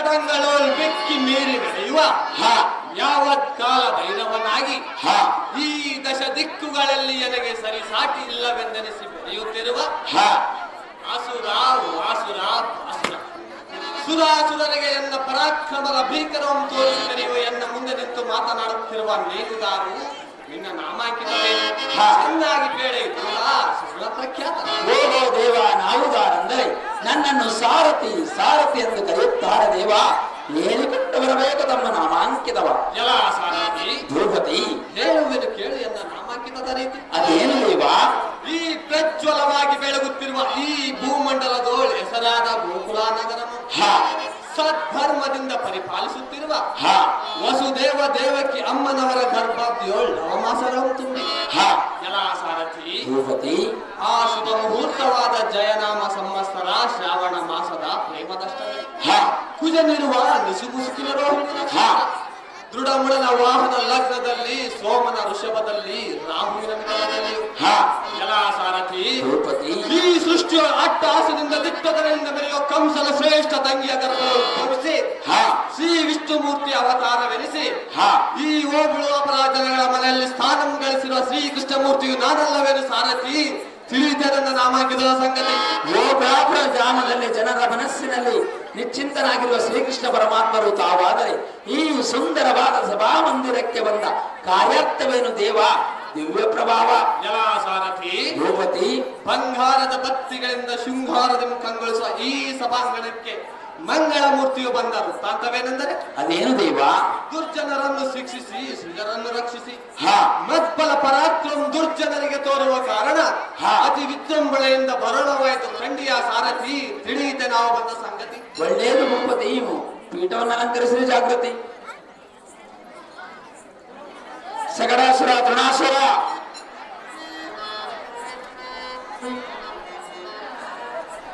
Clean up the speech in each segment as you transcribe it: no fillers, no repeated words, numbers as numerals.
ಪಟಂಗಳೋಲ್ ಬೆಕ್ಕಿ ಮೀರಿ ನಡೆಯುವ ಯಾವತ್ ಕಾಲ ಭೈರವನಾಗಿ ಈ ದಶ ದಿಕ್ಕುಗಳಲ್ಲಿ ನನಗೆ ಸರಿಸಾಟಿ ಇಲ್ಲವೆಂದೆನಿಸಿ ಬೆಳೆಯುತ್ತಿರುವ ಅಸುರ ವಾಸುರ ಅಸುರ ಸುರಾಸುರರಿಗೆ ಎನ್ನ ಪರಾಕ್ರಮದ ಭೀಕರವನ್ನು ತೋರಿಸಿ ಕರೆಯುವ ಎನ್ನ ಮುಂದೆ ನಿಂತು ಮಾತನಾಡುತ್ತಿರುವ ನೇಗುಗಾರು ನಿನ್ನ ನಾಮಾಂಕಿತವೇ ಚೆನ್ನಾಗಿ ಬೇಳೆ ಸುರ ಪ್ರಖ್ಯಾತ. ಓಹೋ ದೇವ, ನಾವುಗಾರಂದರೆ ನನ್ನನ್ನು ಸಾರಥಿ ಸಾರಥಿ ಎಂದು ಕರೆಯುತ್ತಾರೆ ದೇವ. ಹೇಳಿಕೊಟ್ಟು ಬರಬೇಕು ತಮ್ಮ ನಾಮಾಂಕಿತವ. ಜಲ ಸಾರಥಿ ದ್ರೌಪದಿ ಹೇಳುವೆನು ಕೇಳು ಎನ್ನ ನಾಮಾಂಕಿತದ ರೀತಿ. ಅದೇನು ದೇವ? ಈ ಪ್ರಜ್ವಲವಾಗಿ ಬೆಳಗುತ್ತಿರುವ ಈ ಭೂಮಂಡಲದೋಳ್ ಹೆಸರಾದ ಗೋಕುಲ ನಗರನು ಸದ್ಧರ್ಮದಿಂದ ಪರಿಪಾಲಿಸುತ್ತಿರುವ ವಸುದೇವ ದೇವಕಿ ಅಮ್ಮನವರ ಗರ್ಭಾಬ್ದಿಯೋಳ್ ನವಮಾಸಗಳು ತುಂಬಿ ಜಲಾಸಾರಥಿ ಆ ಶುಭ ಮುಹೂರ್ತವಾದ ಜಯನಾಮ ಸಂವತ್ಸರ ಶ್ರಾವಣ ಮಾಸದ ಪ್ರೇಮದಷ್ಟಮಿ ಕುಜನಿರುವ ನಿಸುಮುಸುಕಿನ ರೋಹಿಣಿ ದೃಢಮುಳನ ವಾಹನ ಲಗ್ನದಲ್ಲಿ ಸೋಮನ ಋಷಭದಲ್ಲಿ ರಾಹುವಿನ ಮಿಲನದಲ್ಲಿಯೂ ಜಲಾಸಾರಥಿ ಈ ಸೃಷ್ಟಿಯ ಅಟ್ಟಹಾಸದಿಂದ ದಿಟ್ಟದರಿಂದ ಮೆರೆಯುವ ಕಂಸನ ಶ್ರೇಷ್ಠ ತಂಗಿಯ ಗರ್ಭವಿಸಿ ಶ್ರೀ ವಿಷ್ಣುಮೂರ್ತಿ ಅವತಾರವೆನಿಸಿ ಈ ಓ ಬೀಳುವ ಅಪರಾಧಗಳ ಮನೆಯಲ್ಲಿ ಸ್ಥಾನ ಗಳಿಸಿರುವ ಶ್ರೀಕೃಷ್ಣಮೂರ್ತಿಯು ನಾನಲ್ಲವೇನು ಸಾರಥಿ? ತಿಳಿಯುತ್ತೆ ನನ್ನ ನಾಮಾಂಕಿತದ ಸಂಗತಿ. ಓ ವ್ಯಾಪಾರ ಜಾಮದಲ್ಲಿ ಜನರ ಮನಸ್ಸಿನಲ್ಲಿ ನಿಶ್ಚಿಂತನಾಗಿರುವ ಶ್ರೀಕೃಷ್ಣ ಪರಮಾತ್ಮರು ತಾವಾದರೆ ಈ ಸುಂದರವಾದ ಸಭಾ ಮಂದಿರಕ್ಕೆ ಬಂದ ಕಾರ್ಯಾರ್ಥವೇನು ದೇವ? ದಿವ್ಯ ಪ್ರಭಾವ. ಜಲಾಸಾರಥಿ ದ್ರೌಪದಿ ಬಂಗಾರದ ಬತ್ತಿಗಳಿಂದ ಶೃಂಗಾರದಿಂದ ಕಂಗೊಳಿಸುವ ಈ ಸಭಾಂಗಣಕ್ಕೆ ಮಂಗಳ ಮೂರ್ತಿಯು ಬಂದ ವೃತ್ತಾಂತವೇನೆಂದರೆ ಅದೇನು ದೇವ? ದುರ್ಜನರನ್ನು ಶಿಕ್ಷಿಸಿ ಶ್ರೀಜರನ್ನು ರಕ್ಷಿಸಿ ಮತ್ಬಲ ಪರಾಕ್ರಮ ದುರ್ಜನರಿಗೆ ತೋರುವ ಕಾರಣ ಅತಿ ವಿಜೃಂಭಣೆಯಿಂದ ಬರೋಣವಾಯಿತು ಖಂಡಿಯ ಸಾರಥಿ. ತಿಳಿಯುತ್ತೆ ನಾವು ಬಂದ ಸಂಗತಿ. ಒಳ್ಳೆಯದು ಭೂಪತಿ. ಪೀಠವನ್ನು ಅಲಂಕರಿಸಿದ ಜಾಗೃತಿ. ಸಗಡಾಸುರ ತೃಣಾಸುರ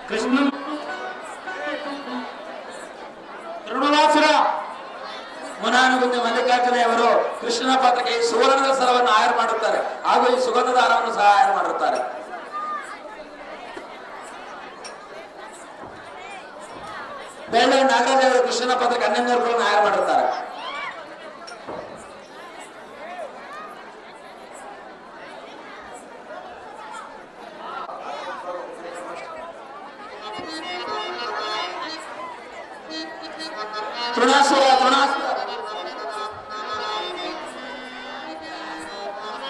ಕೃಷ್ಣ ತೃಣಾಸುರ ಮುನಾನುಗುಂದ ಮಲ್ಲಿಕಾರ್ಜುನೆಯವರು ಕೃಷ್ಣನ ಪಾತ್ರಕ್ಕೆ ಈ ಸುವರ್ಣದ ಸರವನ್ನು ಆಯರ್ ಮಾಡುತ್ತಾರೆ ಹಾಗೂ ಈ ಸುಗಂಧದ ಹಾರವನ್ನು ಸಹ ಆಯರ್ ಮಾಡುತ್ತಾರೆ. ಬೇಳೆ ನಾಗರಾಜವರು ಕೃಷ್ಣನ ಪಾತ್ರಕ್ಕೆ 11 ರೂಪಾಯಿಗಳನ್ನು ಆಯರ್ ಮಾಡಿರುತ್ತಾರೆ. ತೃಣಾಸುರ ತೃಣಾಸುರ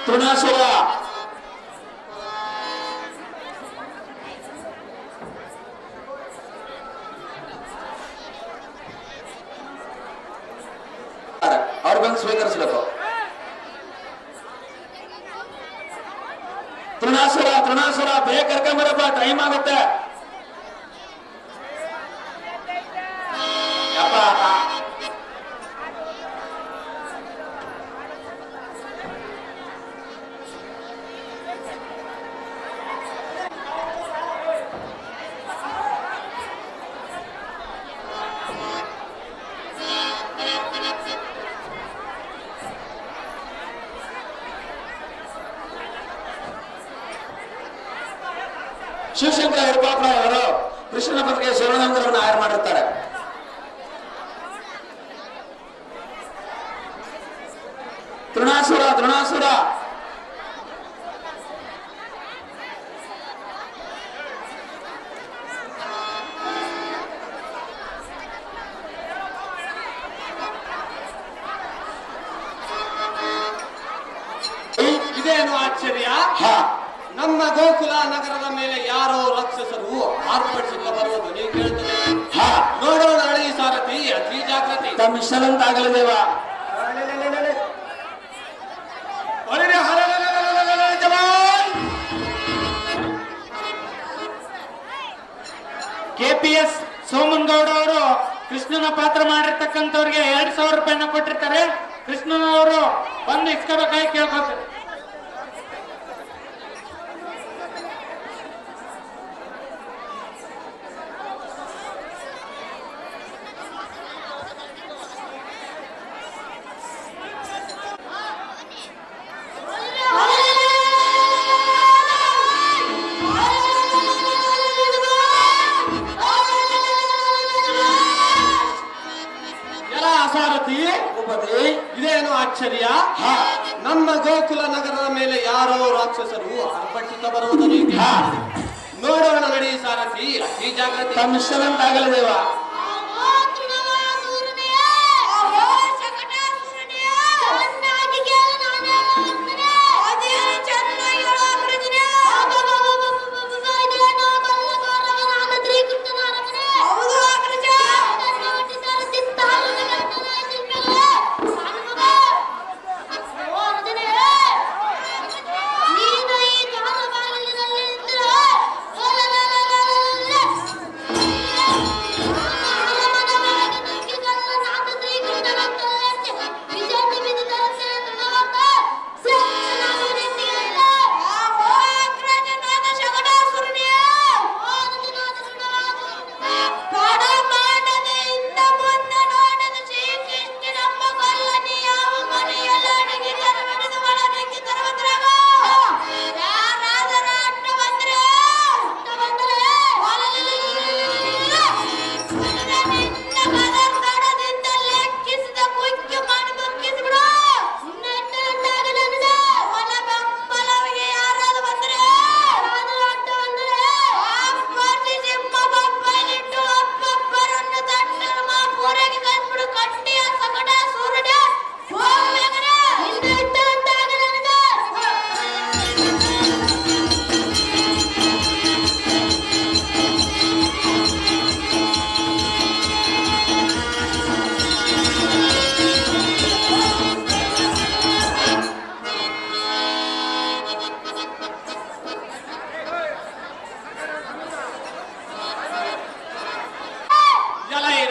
ತೃಣಾಸುರ ಅವ್ರು ಬಂದು ಸ್ವೀಕರಿಸಬೇಕು. ತೃಣಾಸುರ ತೃಣಾಸುರ ಬೇಗ ಕರ್ಕೊಂಬರಪ್ಪ, ಟೈಮ್ ಆಗುತ್ತೆ. ಶಿವಶಂಕರ ಹಿರಪಾಪರಾಯ್ ಅವರು ಕೃಷ್ಣನ ಪತ್ರಿಕೆ ಸ್ವರ್ಣಮಂದಿರವನ್ನು ಆಯರ್ ಮಾಡಿರ್ತಾರೆ. ತೃಣಾಸುರ ತೃಣಾಸುರ ಇದೇನು ಆಶ್ಚರ್ಯ? ನಮ್ಮ ಗೋಕುಲ ನಗರದ ಮೇಲೆ ಯಾರೋ ರಾಕ್ಷಸರು ಆರ್ಭಟಿಸುತ್ತಾ ಬರುವುದು ನೀವು ಕೇಳ್ತದೆ. ನೋಡೋಣ ಅಳಿ ಸಾರಥಿ, ಅತಿ ಜಾಗೃತಿ. ತಮ್ಮ ಇಷ್ಟದಂತಾಗಲಿ ದೇವ. KPS ಸೋಮನ್ ಗೌಡ ಅವರು ಕೃಷ್ಣನ ಪಾತ್ರ ಮಾಡಿರ್ತಕ್ಕಂಥವ್ರಿಗೆ 2000 ರೂಪಾಯಿನ ಕೊಟ್ಟಿರ್ತಾರೆ. ಕೃಷ್ಣನವರು ಬಂದು ಇಸ್ಕೋಬೇಕಾಗಿ ಕೇಳ್ಕೊತಾರೆ. ಇದೇನು ಆಶ್ಚರ್ಯ? ನಮ್ಮ ಗೋಕುಲ ನಗರದ ಮೇಲೆ ಯಾರೋ ರಾಕ್ಷಸರು ಆರ್ಭಟಿಸುತ್ತಾ ಬರುವುದನ್ನು ನೋಡೋಣ ನಡಿ ಸಾರಥಿ. ಈ ಜಾಗೃತಿ ತಮ್ಮಿಷ್ಟದಂತಾಗಲಿ ದೇವ.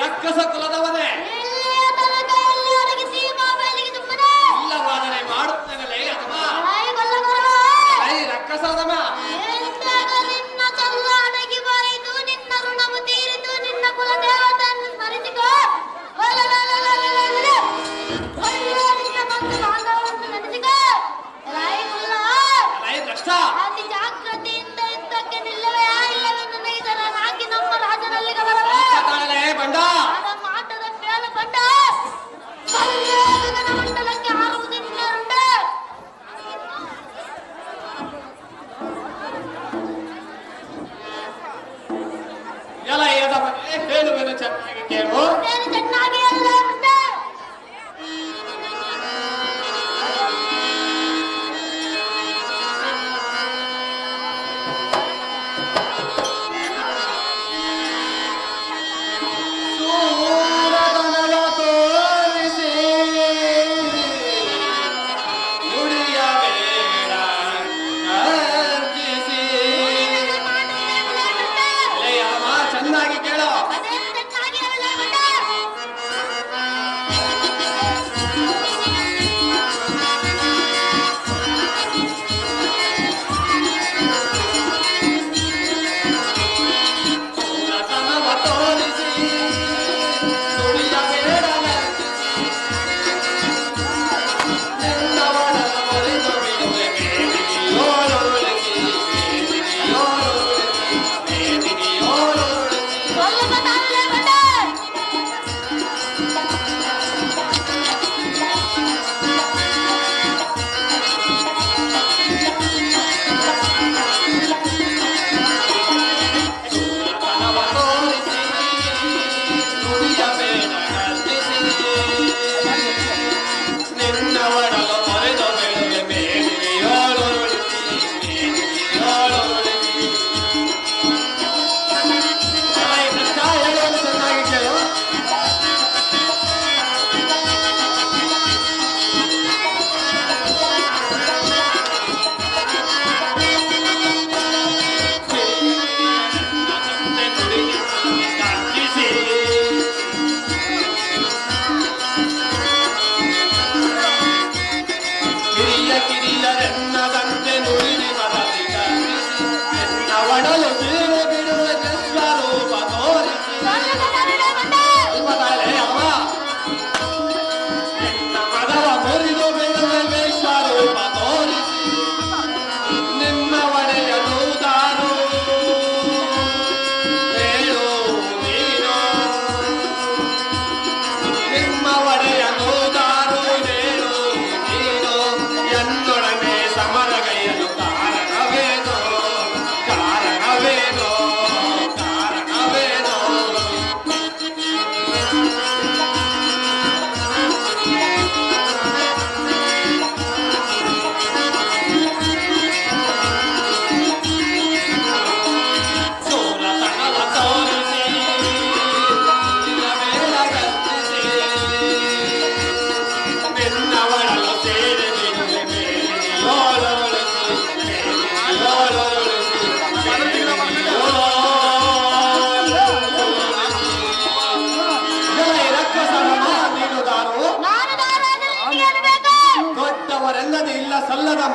ರಕ್ಕಸ ಕುಲದವನೇ, ಇಲ್ಲವಾದರೆ ಮಾಡುತ್ತೇನಲೇ ಅಥವಾ ರಕ್ಕಸದಮ ಹೇಳುವೆನು ಚೆನ್ನಾಗಿ ಕೇಳು.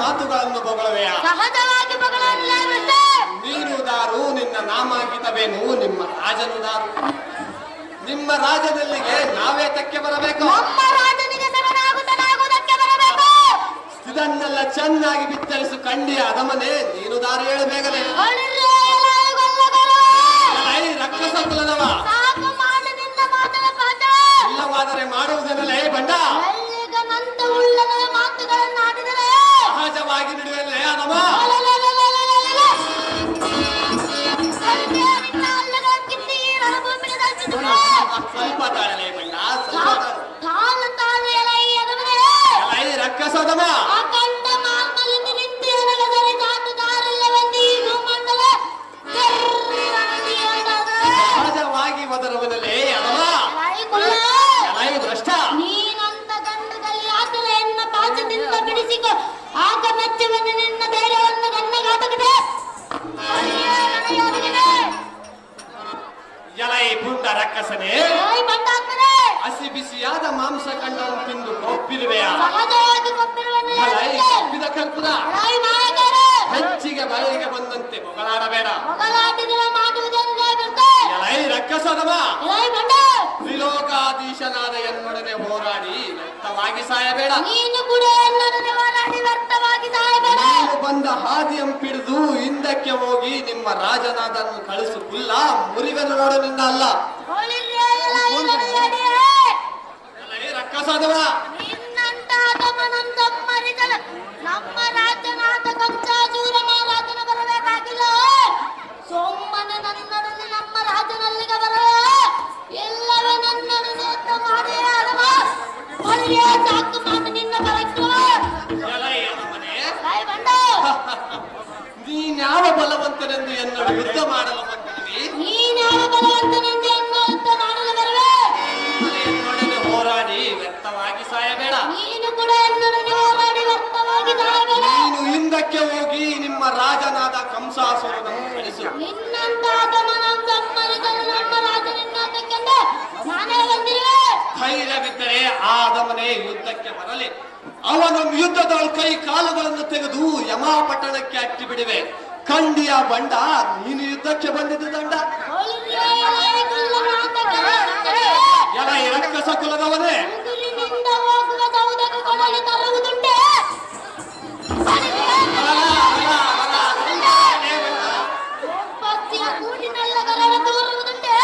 ಮಾತುಗಳನ್ನು ಬೊಗಳುವೆಯಾ? ಸಹಜವಾಗಿ ಬಗಳಲ್ಲ ನೀನು ದಾರು, ನಿನ್ನ ನಾಮಾಂಕಿತವೇನು, ನಿಮ್ಮ ರಾಜನು ದಾರು. ನಿಮ್ಮ ರಾಜನಲ್ಲಿಗೆ ನಾವೇ ತಕ್ಕೆ ಬರಬೇಕು. ನಮ್ಮ ರಾಜನಿಗೆ ಶರಣಾಗುವುದಕ್ಕೆ ಬರಬೇಕು. ಇದನ್ನೆಲ್ಲ ಚೆನ್ನಾಗಿ ಬಿತ್ತರಿಸು ಕಂಡಿಯ ಅದಮನೆ, ನೀನು ದಾರಿ ಹೇಳಬೇಕಲೇ. ರಕ್ಕಸ ಕುಲದವ, ಸಾಕು ಮಾಡಿ ನಿನ್ನ ಮಾತನ ಪಾಠ. ಇಲ್ಲವಾದರೆ ಮಾಡುವುದನ್ನಲೇ ಬಂಡ. ನಂತ ಉಳ್ಳದ ಮಾತುಗಳನ್ನಾಡಿದರೆ ಸಹಜವಾಗಿ ನಡೆಯಲೇ ಅದಮ. ಸ್ವಲ್ಪ ತಾಳಲೇ ಬಂಡ, ಸ್ವಲ್ಪ ತಾಳು. ತಾನು ತಾನು ಎಲೈ ಅದವೇ ಎಲೈ ರಕ್ಕಸದಮ, ಅಖಂಡ ಮಾರ್ಗದಲ್ಲಿ ನಿಂತು ಎನಗದರೆ ತಾನು ದಾರಲ್ಲವೆಂದು ಈ ಭೂಮಂಡಲ ಸಹಜವಾಗಿ ಒದರುವುದಲ್ಲೇ ಅದಮ. ಎಲೈ ಭ್ರಷ್ಟ, ನೀನಂತ ಗಂಡದಲ್ಲಿ ಆತಲೆಯನ್ನ ಪಾಚದಿಂದ ಬಿಡಿಸಿಕೊ. ಆಗ ಮೆಚ್ಚವನ್ನು ನಿನ್ನ ಧೈರ್ಯವನ್ನು ಗನ್ನಗಾತಕದೆ ಎಲೈ ಪುಂಡ ರಕ್ಕಸನೇ, ಬಂದಾಗ್ತದೆ. ಹಸಿ ಬಿಸಿಯಾದ ಮಾಂಸ ಕಂಡನ್ನು ತಿಂದು ಕೊಪ್ಪಿರುವೆಯಾ? ಸಹಜವಾಗಿ ಗೊತ್ತಿರುವನು ಎಲೈ ಕಪ್ಪಿದ ಕರ್ಪುರ, ಮಾಯಗಾರ ಹೆಚ್ಚಿಗೆ ಬಾಯಿಗೆ ಬಂದಂತೆ ಮೊಗಳಾಡಬೇಡ. ಮೊಗಲಾಟಿಗಳ ಮಾಡುವುದೆಂದೇ ಬಿಡ್ತೆ. ಎಲೈ ರಕ್ಕಸದಮ, ಬಂಡ ತ್ರಿಲೋಕಾಧೀಶನಾದ ಎನ್ನೊಡನೆ ಹೋರಾಡಿ ವ್ಯಕ್ತವಾಗಿ ಸಾಯಬೇಡ. ನೀನು ಕೂಡ ಎಲ್ಲರನ್ನು ಹೋರಾಡಿ ವ್ಯರ್ಥವಾಗಿ ಸಾಯಬೇಡ. ನೀನು ಬಂದ ಹಾದಿಯಂಪಿಡಿದು ಹಿಂದಕ್ಕೆ ಹೋಗಿ ನಿಮ್ಮ ರಾಜನಾದನ್ನು ಕಳಿಸು. ಕುಲ್ಲ ಮುರಿವೆನು ನೋಡು ನಿನ್ನ ಅಲ್ಲ. ಎಲೈ ರಕ್ಕಸದವ, ನಿನ್ನಂತ ಅದಮನಂದಮ್ಮರಿದಳ ನಮ್ಮ ರಾಜನಾದ ಕಂಸಾಸೂರ ಮಹಾರಾಜನ ಬರಬೇಕಾಗಿಲ್ಲ. ಸೋಮನ ನನ್ನಡನೆ ನಮ್ಮ ರಾಜನಲ್ಲಿಗೆ ಬರವೇ ಎಲ್ಲವೇ ನನ್ನಡನೆ ಅಂತ ಮಾಡಿ ಅಲವ ಹೊಳೆಯ ಸಾಕು ಮಾತು ನಿನ್ನ ಬರಕ್ಕಿಲ್ಲ. ಎಲೈ ಅದಮನೆ, ಬಂಡ ನೀನ್ಯಾವ ಬಲವಂತನೆಂದು ಎನ್ನಡು ಯುದ್ಧ ಮಾಡಲು ಬಂದಿರುವಿ? ನೀನ್ಯಾವ ಬಲವಂತನೆಂದು ಎನ್ನುವಂತ ಮಾಡಲು ಬರುವೆ. ಎನ್ನೊಡನೆ ಹೋರಾಡಿ ವ್ಯಕ್ತವಾಗಿ ಸಾಯಬೇಡ. ನೀನು ಕೂಡ ಎನ್ನಡನೆ ಹೋರಾಡಿ ವ್ಯರ್ಥವಾಗಿ ಸಾಯಬೇಡ. ನೀನು ಹಿಂದಕ್ಕೆ ಹೋಗಿ ನಿಮ್ಮ ರಾಜನಾದ ಕಂಸಾಸುರನನ್ನು ಕಳಿಸು. ನಿನ್ನಂತ ಅದಮನಂದಮ್ಮರಿದಳು ನಮ್ಮ ರಾಜನಿನ್ನತಕ್ಕೆಂದು ನಾನೇ ಬಂದಿರುವೆ. ಧೈರ್ಯವಿದ್ದರೆ ಆ ಅದಮನೆ ಯುದ್ಧಕ್ಕೆ ಬರಲಿ. ಅವನು ಯುದ್ಧದ ಕೈ ಕಾಲುಗಳನ್ನು ತೆಗೆದು ಯಮಾಪಟ್ಟಣಕ್ಕೆ ಅಟ್ಟಿ ಬಿಡುವೆ. ಖಂಡಿಯ ಬಂಡ, ನೀನು ಯುದ್ಧಕ್ಕೆ ಬಂದಿದ್ದು ದಂಡ. ಎಲೈ ರಕ್ಕಸ ಕುಲದವನೇ, ಉಗುರಿನಿಂದ ಹೋಗುವ ಸೌದಕ್ಕೆ ಕೊಡಲಿ ತರುವುದುಂಟೆ. ಒಬ್ಬತ್ತಿಯ ಕೂಟಿನೆಲ್ಲ ಗರಡ ತೋರುವುದುಂಟೆ.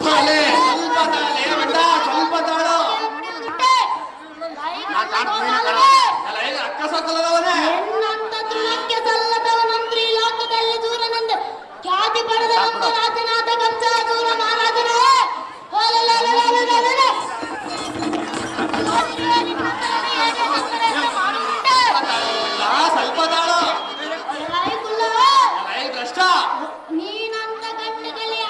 ತಲೆ ಸ್ವಲ್ಪ ತಾಳೆ ಬಂಡ, ಸ್ವಲ್ಪ ತಾಳು. ಮುಡಿಯುವುದುಂಟೆ. ಕೈಗಳನ್ನು ಎಲೈ ರಕ್ಕಸ ಕುಲದವನೇ, ಎನ್ನಂತ ತುಳಕ್ಕೆ ಸಲ್ಲದವನಂದ್ರೆ ಈ ಲೋಕದಲ್ಲಿ ದೂರನೆಂದು ಖ್ಯಾತಿ ಪಡೆದ ನಮ್ಮ ರಾಜನಾದ ಕಂಸಾಸೂರ ಮಹಾರಾಜನ ಸ್ವಲ್ಪ ತಾಳು. ಎಲೈ ಭ್ರಷ್ಟ, ನೀನಂತ ಗಂಡದಲ್ಲಿ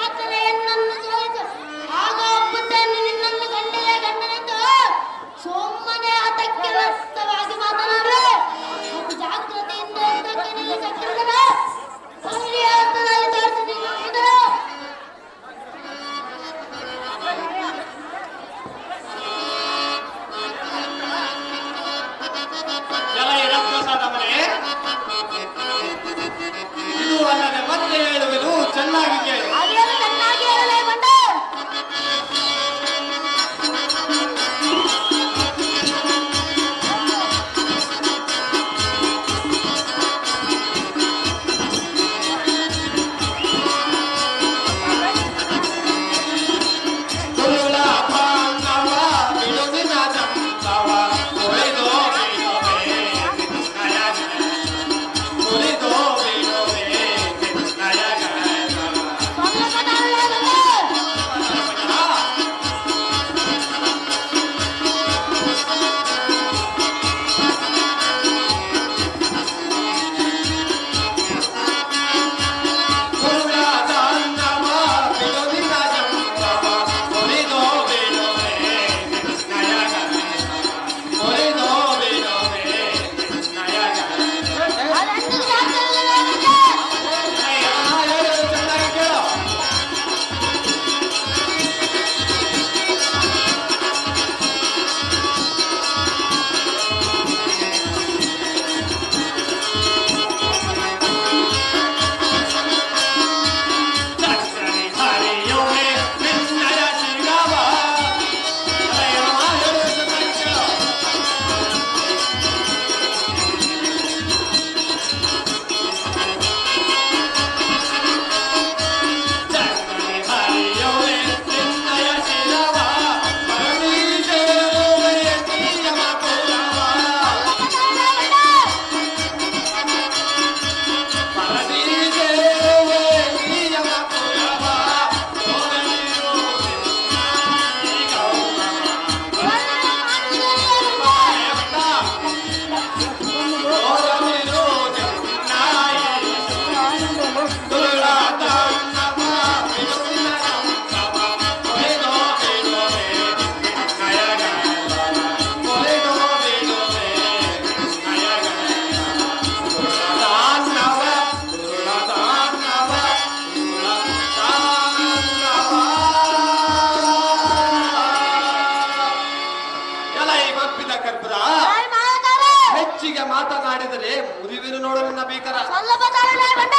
ಮಾತನಾಡಿದರೆ ಮುರಿವಿನ ನೋಡು ನಿನ್ನ ಭೀಕರ. ಸ್ವಲ್ಪ ತಾಳಲೇ ಬಂಡ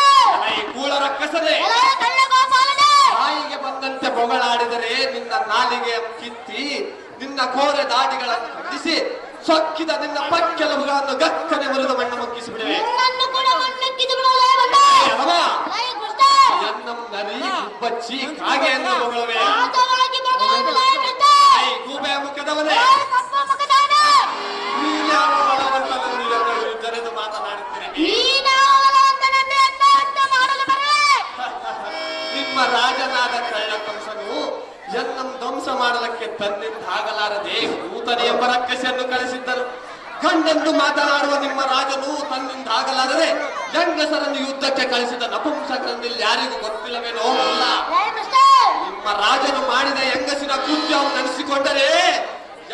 ಈ ಕೂಳ ರಕ್ಕಸದೆ ಎಲೈ ಕಳ್ಳ ಗೋಪಾಲನೆ ಬಾಯಿಗೆ ಬಂದಂತೆ ಬೊಗಳಾಡಿದರೆ ನಿನ್ನ ನಾಲಿಗೆ ಕಿತ್ತಿ ನಿನ್ನ ಕೋರೆ ದಾಡಿಗಳನ್ನು ಖಂಡಿಸಿ ಸೊಕ್ಕಿದ ನಿನ್ನ ಪಕ್ಕೆಲುಬುಗಳನ್ನು ಗಕ್ಕನೆ ಮುರಿದು ಮಣ್ಣು ಮುಕ್ಕಿಸಿ ಬಿಡುವೆ. ನನ್ನನ್ನು ಕೂಡ ಮಣ್ಣಕ್ಕಿದು ಬಿಡಲೇ ಬಂಡ ಎಲೈ ಕೃಷ್ಣ ಎನ್ನಂ ನರಿ ಗುಬ್ಬಚ್ಚಿ ಕಾಗೆ ಎಂದು ಬೊಗಳುವೆ. ಆತವಾಗಿ ಬಗಲೇ ಬಂಡ ಐ ಗೂಬೆ ಮುಖದವನೇ ಕಪ್ಪ ಮುಖದಾನ ನೀನ್ಯಾವ ಬಲವಂತನನ್ನು ಎದುರು ಜರೆದು ಮಾತನಾಡುತ್ತೀರಿ. ನೀನಾವಲವಂತನನ್ನೇ ಅಂತ ಮಾಡಲು ಬರಲೇ ನಿಮ್ಮ ರಾಜನಾದ ಕಳ್ಳ ಕಂಸನು ಎನ್ನಂ ಧ್ವಂಸ ಮಾಡಲಕ್ಕೆ ತನ್ನಿಂದ ಆಗಲಾರದೆ ಕೂತನೆ ಎಂಬ ರಕ್ಕಸೆಯನ್ನು ಕಳಿಸಿದ್ದರು. ಗಂಡನ್ನು ಮಾತನಾಡುವ ನಿಮ್ಮ ರಾಜನು ತನ್ನಿಂದ ಆಗಲಾರದೆ ಹೆಂಗಸರನ್ನು ಯುದ್ಧಕ್ಕೆ ಕಳಿಸಿದ ನಪುಂಸಕರಲ್ಲಿ ಯಾರಿಗೂ ಗೊತ್ತಿಲ್ಲವೇನೋ ಅಲ್ಲ. ಎಲೈ ಕೃಷ್ಣ ನಿಮ್ಮ ರಾಜನು ಮಾಡಿದ ಹೆಂಗಸಿನ ಕೃತ್ಯವನ್ನು ನೆನೆಸಿಕೊಂಡರೆ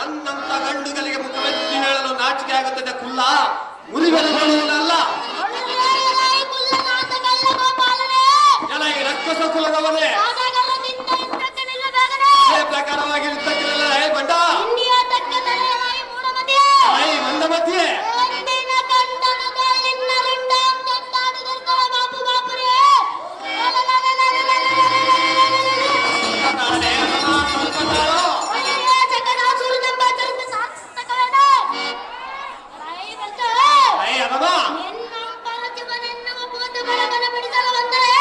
ಎನ್ನಂತ ಗಂಡುಗಳಿಗೆ ಮುಖವೆತ್ತಿ ಹೇಳಲು ನಾಚಿಕೆ ಆಗುತ್ತದೆ. ಕುಲ್ಲ ಮುರಿವೆಲಗೊಳ್ಳುವುದಲ್ಲ. ಎಲೈ ಕುಲ್ಲನಾಥ ಕಳ್ಳ ಗೋಪಾಲನೆ ಎಲ ಈ ರಕ್ಕಸ ಕುಲದವನೇ ಸಾಗರದಿಂದ ಇಂದ್ರಕ್ಕೆ ನಿಲ್ಲಬೇಗನೆ ಅದೇ ಪ್ರಕಾರವಾಗಿ ಯುದ್ಧಕ್ಕಿಲ್ಲ. ಬಂಡ ಇಂಡಿಯ ತಕ್ಕ ತಲೆಯಾಗಿ ಮೂಡಮತಿಯೇ ಐ ಮಂದಮತಿಯೇ ಒಂದಿನ ಕಂಟನದಲ್ಲಿನ್ನ ರುಂಡ ಅಂತಾಡಿದರ್ಕರ ಬಾಪು ಬಾಪುರೇ ತಾಳೆ ಅದನ್ನ ಸ್ವಲ್ಪ ತಾಳು. ಒಳ್ಳೆಯ ಜಗದಾಸುರನೆಂಬ ಚರಿತ ಸಾರ್ಥಕವೇನ ಐ ಬರ್ತ ಐ ಅದಮ್ಮ ನಿನ್ನ ಪರಜೀವನೆನ್ನುವ ಭೂತ ಬೆಳಗನ ಬಿಡಿಸಲು ಬಂದರೆ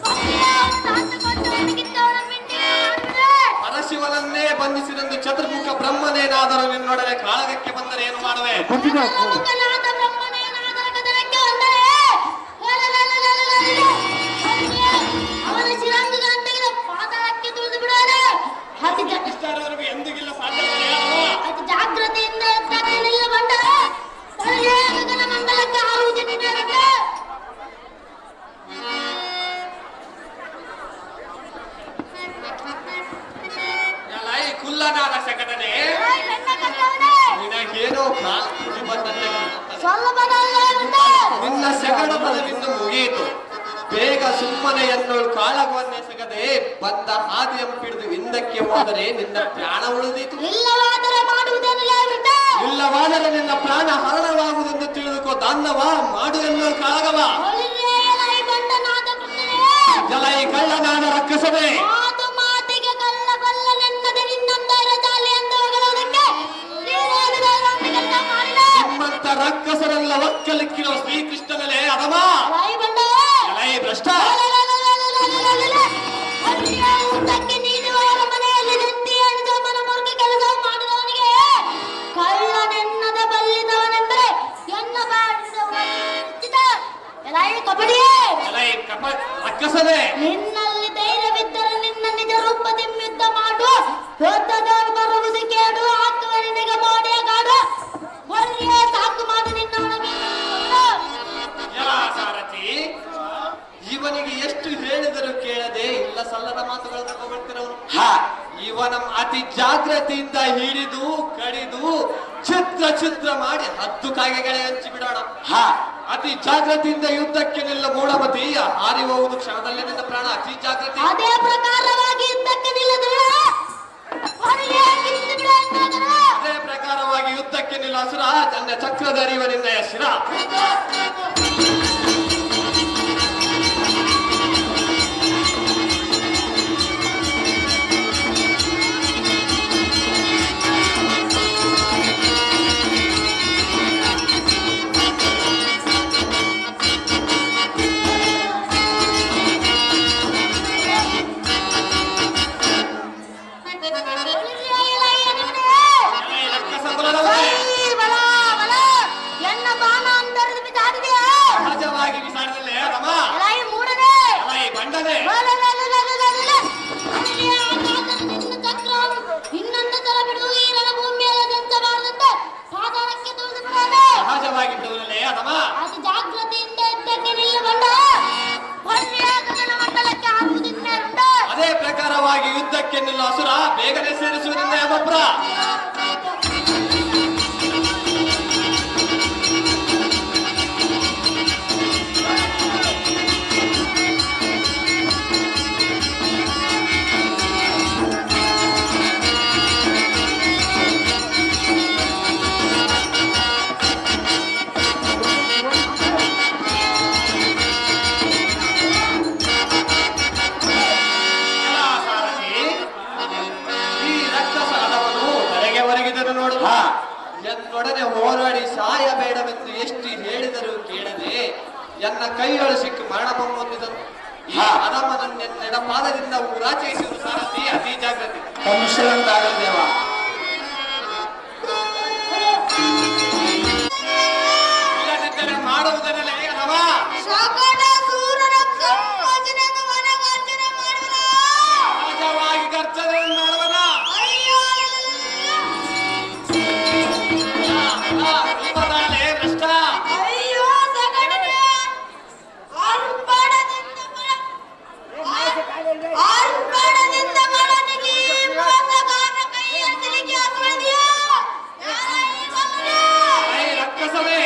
ಒಳ್ಳೆಯ ಸಾರ್ಥಕೊಟ್ಟು ನನಗಿದ್ದವನ ಮಿಂಡಿ ಮಾಡಿಬಿಡೆ ಪರಶಿವನನ್ನೇ ಬಂಧಿಸಿದಂದು ಚತುರ್ಮುಖ ಬ್ರಹ್ಮನೇನಾದರೂ ನಿನ್ನೊಡನೆ ಕಾಳಗಕ್ಕೆ ಬಂದರೆ ಏನು ಮಾಡುವೆ? ಮುಖನಾದ ಬ್ರಹ್ಮನೇನಾದರ ಕದನಕ್ಕೆ ಬಂದರೆ ಅವನ ಶಿರಾಂಗಗಳನ್ನು ತೆಗೆದು ಪಾತಾಳಕ್ಕೆ ತುಳಿದು ಬಿಡುವನು. ಇಷ್ಟರವರೆಗೂ ಎಂದಿಗಿಲ್ಲ ಸಾಧ್ಯವಿಲ್ಲ. ಅತಿ ಜಾಗ್ರತೆಯಿಂದ ಎತ್ತಕ್ಕೆ ನಿಲ್ಲಬಂಡ ಒಳ್ಳೆಯ ಗಗನ ಮಂಡಲಕ್ಕೆ ಹಾರುವುದು ನಿನ್ನರಕ್ಕೆ ಎಲ ಈ ಕುಲ್ಲನಾದ ಶಕಟನೆ ನಿನಗೇನೋ ಕಾಲು ತುಳಿ ಬಂದಂತೆ ಕಾಣುತ್ತದೆ. ಸ್ವಲ್ಪದಲ್ಲೇ ಬಂದ ನಿನ್ನ ಶಕಟ ಪದವಿಂದು ಮುಗಿಯಿತು. ಬೇಗ ಸುಮ್ಮನೆ ಎನ್ನೋಳು ಕಾಳಗವನ್ನೇ ಸಗದೆ ಬಂದ ಹಾದಿಯನ್ನು ಹಿಡಿದು ಹಿಂದಕ್ಕೆ ಹೋದರೆ ನಿನ್ನ ಪ್ರಾಣ ಉಳಿದೀತು. ಇಲ್ಲವಾದರೆ ಮಾಡುವುದೇನು ಹೇಳ್ಬಿಟ್ಟ ಇಲ್ಲವಾದರೆ ನಿನ್ನ ಪ್ರಾಣ ಹರಣವಾಗುವುದೆಂದು ತಿಳಿದುಕೋ. ದಾನ್ನವ ಮಾಡು ಎನ್ನೋಳು ಕಾಳಗವ. ಒಳ್ಳೆಯ ಬಂಡನಾದ ಕೃಷ್ಣನೇ ಜಲ ಈ ಕಳ್ಳನಾದ ರಕ್ಕಸವೇ ಮಾತು ಮಾತಿಗೆ ಕಲ್ಲ ಬಲ್ಲ ನೆನ್ನದೆ ನಿನ್ನಂದರ ಜಾಲಿ ಎಂದು ಹೊಗಳುವುದಕ್ಕೆ ನೀನೇನು ಕೆಲಸ ಮಾಡಿದ ನಿಮ್ಮಂತ ರಕ್ಕಸರೆಲ್ಲ ಒಕ್ಕಲಿಕ್ಕಿರುವ ಶ್ರೀಕೃಷ್ಣನಲ್ಲೇ ಅದಮ ಲೈ ಬಂಡ ಎಲೈ ಭ್ರಷ್ಟ ಊಟಕ್ಕೆ ನೀಡುವವರ ಮನೆಯಲ್ಲಿ ನೆತ್ತಿ ಎಣಿದ ಮನಮೂರ್ಖ ಕೆಲಸ ಮಾಡಿದವನಿಗೆ ಕಳ್ಳನೆನ್ನದ ಬಲ್ಲಿದವನೆಂದರೆ ಎನ್ನ ಬಾಡಿದ ಎಲೈ ಕಬಡ್ಡಿಯೇ ಎಲೈ ರಕ್ಕಸವೇ ನಿನ್ನಲ್ಲಿ ಧೈರ್ಯವಿದ್ದರೆ ನಿನ್ನ ನಿಜ ರೂಪದಿಂದ ಯುದ್ಧ ಮಾಡು. ಯುದ್ಧದ ಬರುವುದು ಕೇಡು ಹಾಕುವ ನಿನಗೆ ಮೋಡಿಯ ಕಾಡು ಒಳ್ಳೆಯ ಸಾಕು ಮಾಡು ನಿನ್ನ ಒಳಗೆ ಎಲ ಸಾರಥಿ ಇವನಿಗೆ ಎಷ್ಟು ಹೇಳಿದರೂ ಕೇಳದೆ ಇಲ್ಲ ಸಲ್ಲದ ಮಾತುಗಳನ್ನು ತಗೊಳ್ತಿರವನು. ಇವನ ಅತಿ ಜಾಗ್ರತೆಯಿಂದ ಹಿಡಿದು ಕಡಿದು ಚಿತ್ರ ಮಾಡಿ 10 ಕಾಗೆಗಳೇ ಹಂಚಿ ಬಿಡೋಣ. ಅತಿ ಜಾಗ್ರತೆಯಿಂದ ಯುದ್ಧಕ್ಕೆ ನಿಲ್ಲ ಮೂಢಮತಿ ಹಾರಿ ಹೋಗುವುದು ಕ್ಷಣದಲ್ಲೇ ನಿನ್ನ ಪ್ರಾಣ. ಅತಿ ಜಾಗ್ರತೆ ಅದೇ ಪ್ರಕಾರವಾಗಿ ಯುದ್ಧಕ್ಕೆ ನಿಲ್ಲದಿಲ್ಲ ಅದೇ ಪ್ರಕಾರವಾಗಿ ಯುದ್ಧಕ್ಕೆ ನಿಲ್ಲ ಅಸುರ ತನ್ನ ಚಕ್ರಧರಿವ ನಿನ್ನಯ ಶಿರ. ರಕ್ಕಸ ಕುಲದವನೇ ಎನ್ನ ಬಾಣ ಅಂತರಿದು ಬಿಸಾಡಿದೆಯಾ ಸಹಜವಾಗಿ ಬಿಸಾಡಿದಲ್ಲೇ ರಮ ಎಲೈ ಮೂಡನೆ ಎಲೈ ಬಂಡನೆ ಇನ್ನೊಂದು ಸಲ ಬಿಡುವ ಈ ರಣಭೂಮಿಯಲ್ಲಿ ದಂಚಬಾರದಂತೆ ಪಾತಾಳಕ್ಕೆ ತುಳಿದು ಬಿಡೋಣ. ಸಹಜವಾಗಿದ್ದವನಲ್ಲೇ ರಮ ಅತಿ ಜಾಗ್ರತೆಯಿಂದ ಎದ್ದಕ್ಕೆ ನಿಲ್ಲಬಂಡ ಒಳ್ಳೆಯ ಗಗನ ಮಂಡಲಕ್ಕೆ ಹಾರುವುದಿನ್ನೇರುಂಡ ಅದೇ ಪ್ರಕಾರವಾಗಿ ಯುದ್ಧಕ್ಕೆ ನಿಲ್ಲ ಅಸುರ ಬೇಗನೆ ಸೇರಿಸುವ ನಿನ್ನ ಯಮಪ್ರ. ಎನ್ನ ಕೈಗಳು ಸಿಕ್ಕಿ ಮರಣ ಹೊಂದಿದರು. ಈ ಅಧಮನೆಡಪಾದದಿಂದ ಊರಾಚರಿಸಿದರು ಸಾರಥಿ ಅತಿ ಜಾಗೃತಿ. ಕಂಸರಂತಾಗಲಿ ದೇವ. ಇಲ್ಲದಿದ್ದರೆ ಮಾಡುವುದರಲ್ಲೇ ಅಧಮ. ಸಹಜವಾಗಿ ಗರ್ಜನೆ ಮಾಡುವನ. ಭ್ರಷ್ಟ ರಕ್ಕಸವೇ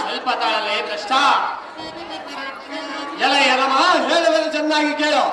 ಸ್ವಲ್ಪ ತಾಳಲೇ ಭ್ರಷ್ಟ. ಎಲಮ ಹೇಳುವುದು ಚೆನ್ನಾಗಿ ಕೇಳು.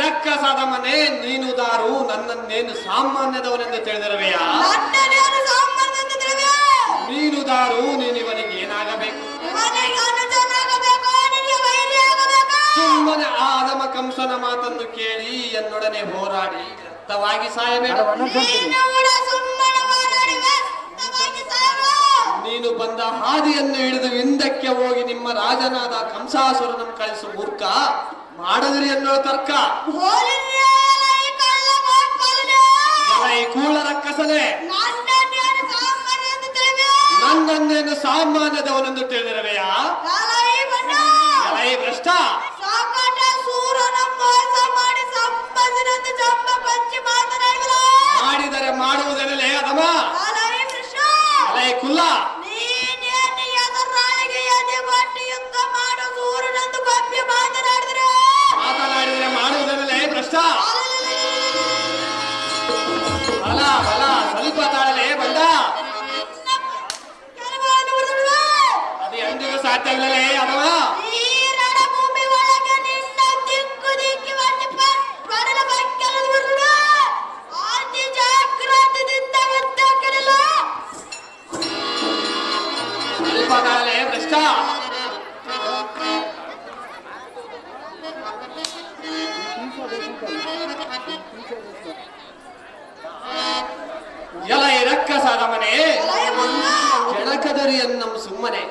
ರಕ್ಕಸಾದಮನೆ ನೀನು ದಾರು ನನ್ನನ್ನೇನು ಸಾಮಾನ್ಯದವನೆಂದು ತಿಳಿದಿರುವೆಯ? ನೀನು ದಾರು ನೀನಿವನಿಗೆ ಏನಾಗಬೇಕು? ಸುಮ್ಮನೆ ಆ ಅಧಮ ಕಂಸನ ಮಾತನ್ನು ಕೇಳಿ ಎನ್ನೊಡನೆ ಹೋರಾಡಿ ವ್ಯರ್ಥವಾಗಿ ಸಾಯಬೇಕು. ನೀನು ಬಂದ ಹಾದಿಯನ್ನು ಹಿಡಿದು ಹಿಂದಕ್ಕೆ ಹೋಗಿ ನಿಮ್ಮ ರಾಜನಾದ ಕಂಸಾಸುರನನ್ನು ಕಳಿಸು ಮೂರ್ಖ. ಮಾಡದಿರಿ ಎನ್ನುವ ತರ್ಕ. ಕೂಳ ರಕ್ಕಸನೆ ನನ್ನನ್ನೇನು ಸಾಮಾನ್ಯದವನೆಂದು ತಿಳಿದಿರುವೆಯಾ? ಭ್ರಷ್ಟ ಮಾಡಿದರೆ ಮಾಡುವುದರಲ್ಲೇ ಅಧಮ. ಕುಲ್ಲ ಮಾತನಾಡಿದರೆ ಮಾಡುವುದರಲ್ಲೇ ಭ್ರಷ್ಟ. ಬಲ ಬಲ ಸ್ವಲ್ಪ ತಾಳಲೇ ಬಂದ. ಅದು ಎಂದಿಗೂ ಸಾಧ್ಯವಿಲ್ಲಲೇ ಅಧಮ. ಸ್ವಲ್ಪ ತಾಳಲೇ ಭ್ರಷ್ಟ. ಎಲೈ ರಕ್ಕಸಾದ ಮನೆ ಕೆಳಕದರಿ ಅನ್ನಂ ಸುಮ್ಮನೆ.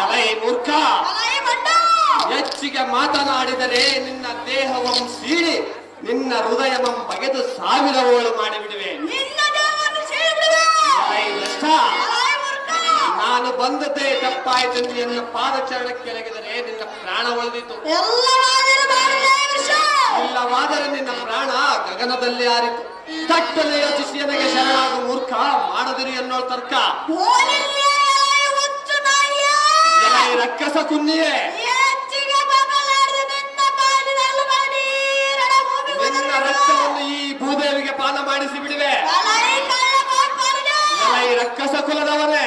ಎಲೈ ಮೂರ್ಖ ಹೆಚ್ಚಿಗೆ ಮಾತನಾಡಿದರೆ ನಿನ್ನ ದೇಹವಂ ಸೀಳಿ ನಿನ್ನ ಹೃದಯವಂ ಬಗೆದು ಸಾವಿರ ಓಳು ಮಾಡಿಬಿಡುವೆ. ಎಲೈ ಭ್ರಷ್ಟ, ನಾನು ಬಂದದ್ದೇ ತಪ್ಪಾಯ್ತು. ನಿನ್ನ ಪಾದಚರಣ ಕೆಳಗಿದರೆ ನಿನ್ನ ಪ್ರಾಣ ಉಳಿದಿತು, ಇಲ್ಲವಾದರೆ ನಿನ್ನ ಪ್ರಾಣ ಗಗನದಲ್ಲಿ ಹಾರಿತು. ತಟ್ಟನೆ ಯೋಚಿಸಿ ನನಗೆ ಶರಣಾಗ ಮೂರ್ಖ, ಮಾಡದಿರಿ ಅನ್ನೋ ತರ್ಕ. ರಕ್ಕಸ ಕುನ್ನಿಯೇ, ನಿನ್ನ ರಕ್ತವನ್ನು ಈ ಭೂದೇವಿಗೆ ಪಾನ ಮಾಡಿಸಿ ಬಿಡುವೆ. ಈ ರಕ್ಕಸ ಕುಲದವನೇ,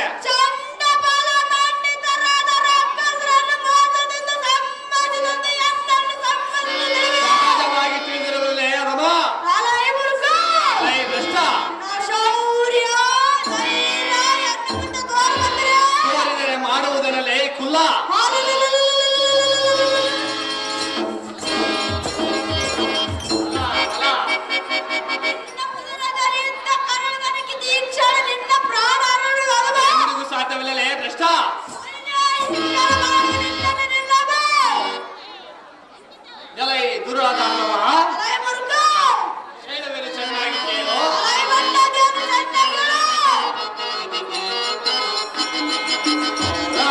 ಸಹಜವಾಗಿ ತಿಳಿದಿರುವುದಿಲ್ಲೇ ಅದಮ್ಮ? ಭ್ರಷ್ಟ, ತೋರಿದರೆ ಮಾಡುವುದರಲ್ಲೇ ಕುಲ್ಲ. ಸಾಧ್ಯವಿಲ್ಲಲೇ ಭ್ರಷ್ಟ. ಎಲೈ ದುರಾದಾನವ, ಹೇಳುವೆನು ಚೆನ್ನಾಗಿ ಕೇಳು.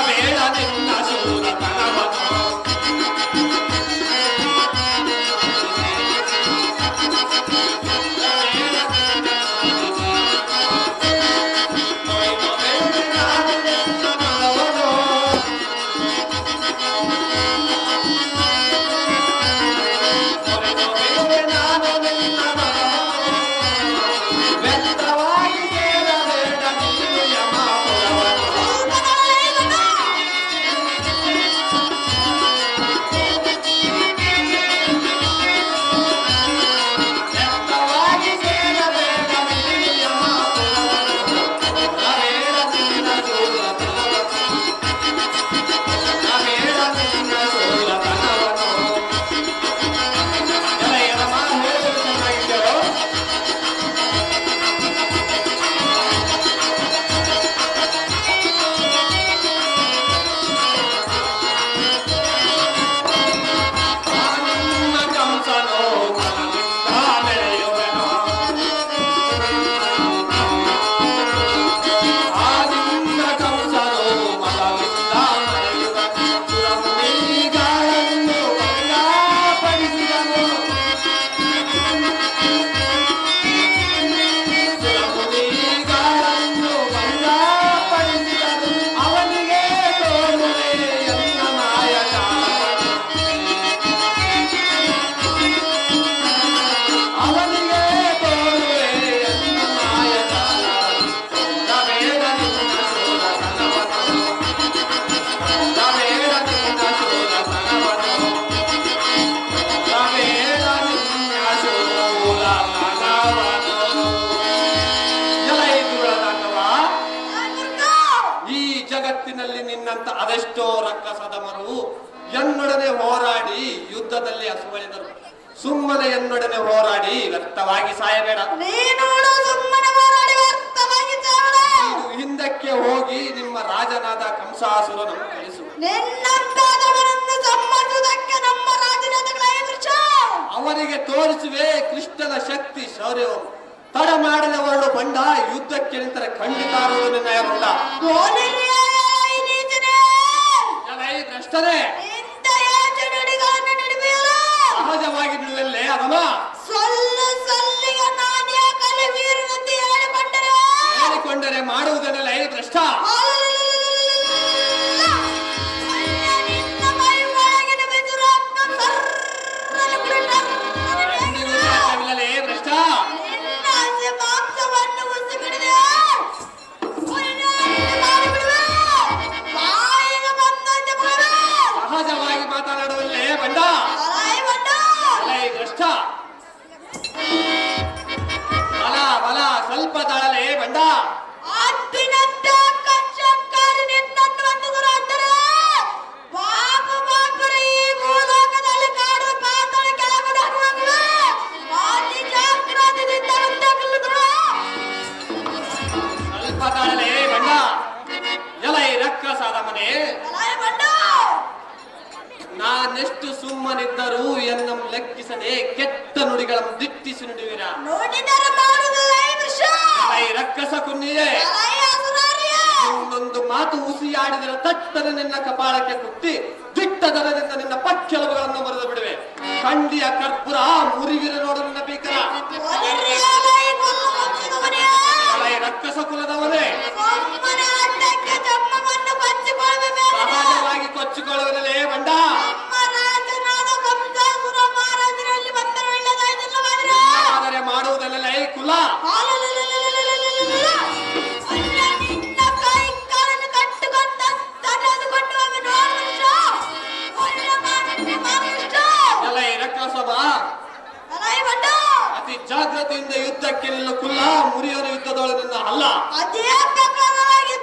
ಬೇಡ ನಿನ್ನ ಸೂರತನವನು, ನಿನ್ನಂತ ಅದೆಷ್ಟೋ ರಕ್ಕಸದಮರು ಎನ್ನೊಡನೆ ಹೋರಾಡಿ ಯುದ್ಧದಲ್ಲಿ ಅಸುವಳಿದರು. ಸುಮ್ಮನೆ ಎನ್ನೊಡನೆ ಹೋರಾಡಿ ವ್ಯರ್ಥವಾಗಿ ಸಾಯಬೇಡ. ಹಿಂದಕ್ಕೆ ಹೋಗಿ ನಿಮ್ಮ ರಾಜನಾದ ಕಂಸಾಸುರನನ್ನು ಕಳಿಸು. ಅವನಿಗೆ ತೋರಿಸುವೆ ಕೃಷ್ಣನ ಶಕ್ತಿ ಶೌರ್ಯವು. ತಡ ಮಾಡಿದವರನ್ನು ಬಂಡ ಯುದ್ಧಕ್ಕೆ ನಿಂತರೆ ಖಂಡಿತ ನಿರ್ಣಯ ಬಂದ. ಭ್ರಷ್ಟರೇ, ಸಹಜವಾಗಿ ನಿಲ್ಲಲ್ಲೇ ಅದಮ್ಮ ಹೇಳಿಕೊಂಡರೆ ಮಾಡುವುದನ್ನೆಲ್ಲ ಭ್ರಷ್ಟ. ಭ್ರಷ್ಟ ಸಹಜವಾಗಿ ಮಾತನಾಡುವಲ್ಲೇ ಬಂಡ. ಭ್ರಷ್ಟ ಬಲ ಬಲ ಸ್ವಲ್ಪ ತಾಳಲೇ ಬಂಡ. ಸ್ವಲ್ಪ ತಾಳಲೇ ಬಂಡ. ಎಲೈ ರಕ್ಕಸಾದ ಮನೆ, ನಾನೆಷ್ಟು ಸುಮ್ಮನಿದ್ದರೂ ಎನ್ನ ಲೆಕ್ಕಿಸದೆ ಕೆಟ್ಟ ನುಡಿಗಳನ್ನು ದಿಟ್ಟಿಸಿ ನುಡಿವಿರ. ರಕ್ಕಸ ಕುನ್ನಿಯೇ, ಮಾತು ಉಸಿಯಾಡಿದರೆ ತಟ್ಟನೆ ನಿನ್ನ ಕಪಾಳಕ್ಕೆ ಕುಟ್ಟಿ ದಿಟ್ಟ ದರದಿಂದ ನಿನ್ನ ಪಕ್ಕೆಲುಬುಗಳನ್ನು ಮುರಿದು ಬಿಡುವೆ. ಕಂಡಿಯ ಕರ್ಪೂರ ಮುರಿವಿರ ನೋಡು ನಿನ್ನ ಭೀಕರ. ರಕ್ಕಸ ಕುಲದವನೇ ಸಹಜವಾಗಿ ಕೊಚ್ಚಿಕೊಳ್ಳುವುದಿಲ್ಲೇ ಬಂಡ. ಆದರೆ ಮಾಡುವುದಲ್ಲ ಈ ಕುಲ. ಅತಿ ಜಾಗ್ರತೆಯಿಂದ ಯುದ್ಧಕ್ಕೆ ನಿಲ್ಲ ಕುಲ್ಲ, ಮುರಿಯೋನ ಯುದ್ಧದೊಳಗಿಂದ ಅಲ್ಲ. ಅದೇ ಪ್ರಕಾರವಾಗಿ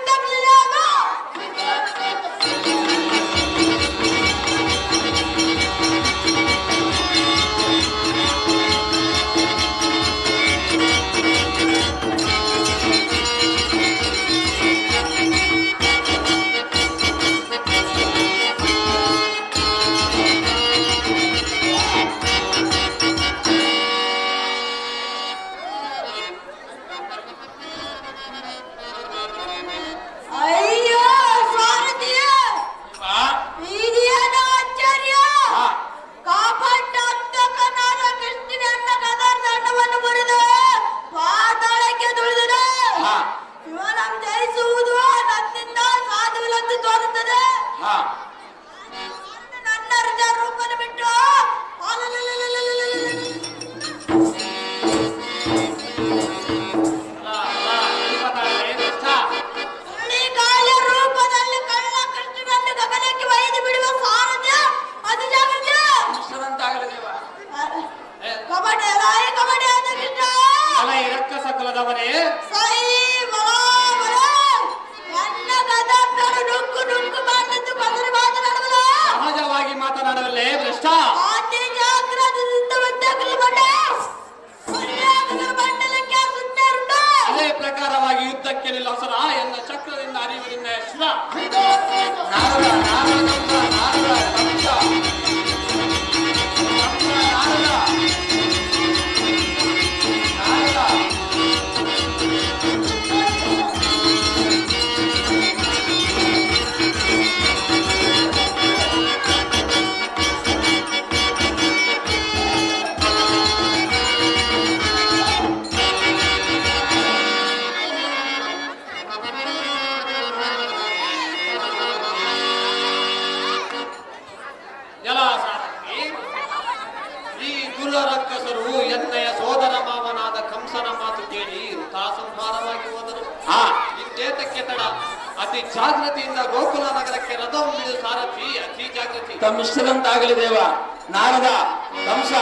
ಸಹಜವಾಗಿ ಮಾತನಾಡವಲ್ಲೇ ಭ್ರಷ್ಟ. ಅದೇ ಪ್ರಕಾರವಾಗಿ ಯುದ್ಧಕ್ಕೆ ನಿಲ್ಲಸರ ಎನ್ನ ಚಕ್ರದಿಂದ ಅರಿವಿನಿಂದ ರಕ್ಕಸರು ಎನ್ನಯ ಸೋದರ ಮಾವನಾದ ಕಂಸನ ಮಾತು ಕೇಳಿ ವೃಥಾ ಸಂಹಾರವಾಗಿ ಹೋದರು. ಇದ್ದೇತಕ್ಕೆ ತಡ? ಅತಿ ಜಾಗೃತಿಯಿಂದ ಗೋಕುಲ ನಗರಕ್ಕೆ ರಥವೊಂದಿದ ಸಾರಥಿ ಅತಿ ಜಾಗೃತಿ. ತಮ್ಮಿಷ್ಟದಂತಾಗಲಿ ದೇವ. ನಾರದ, ಕಂಸ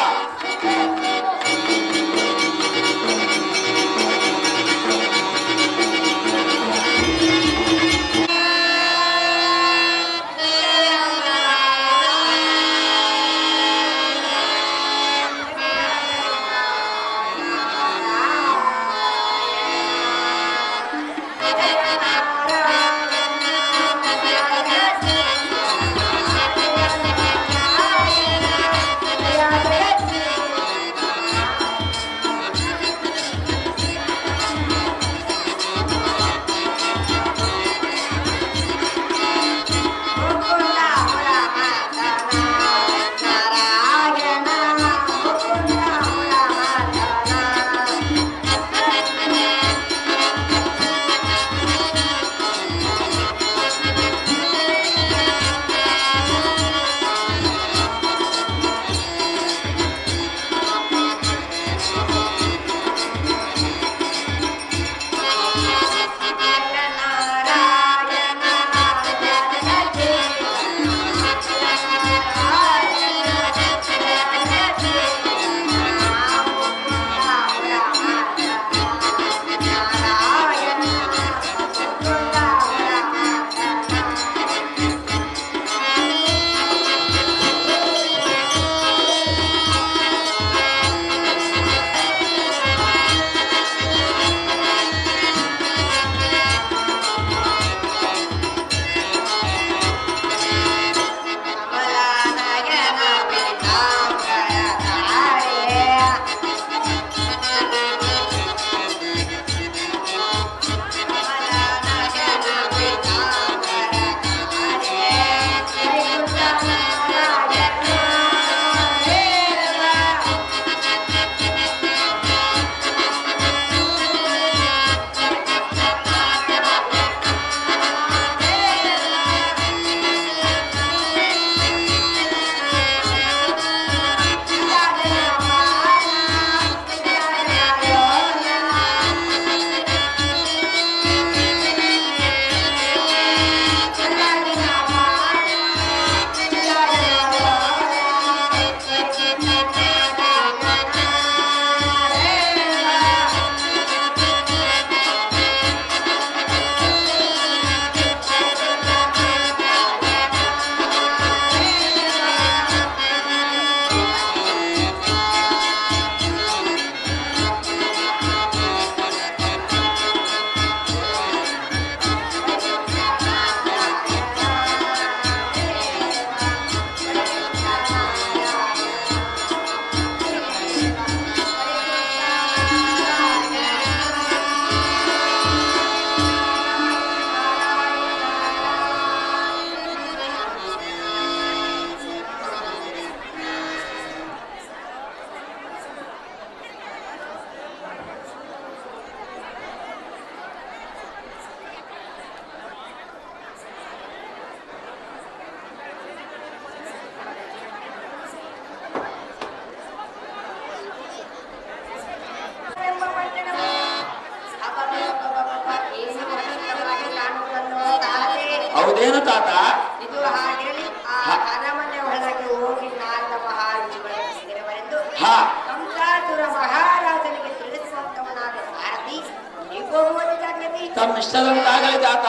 ತನ್ನಿಷ್ಟದಂತಾಗಲಿ ಜಾತ.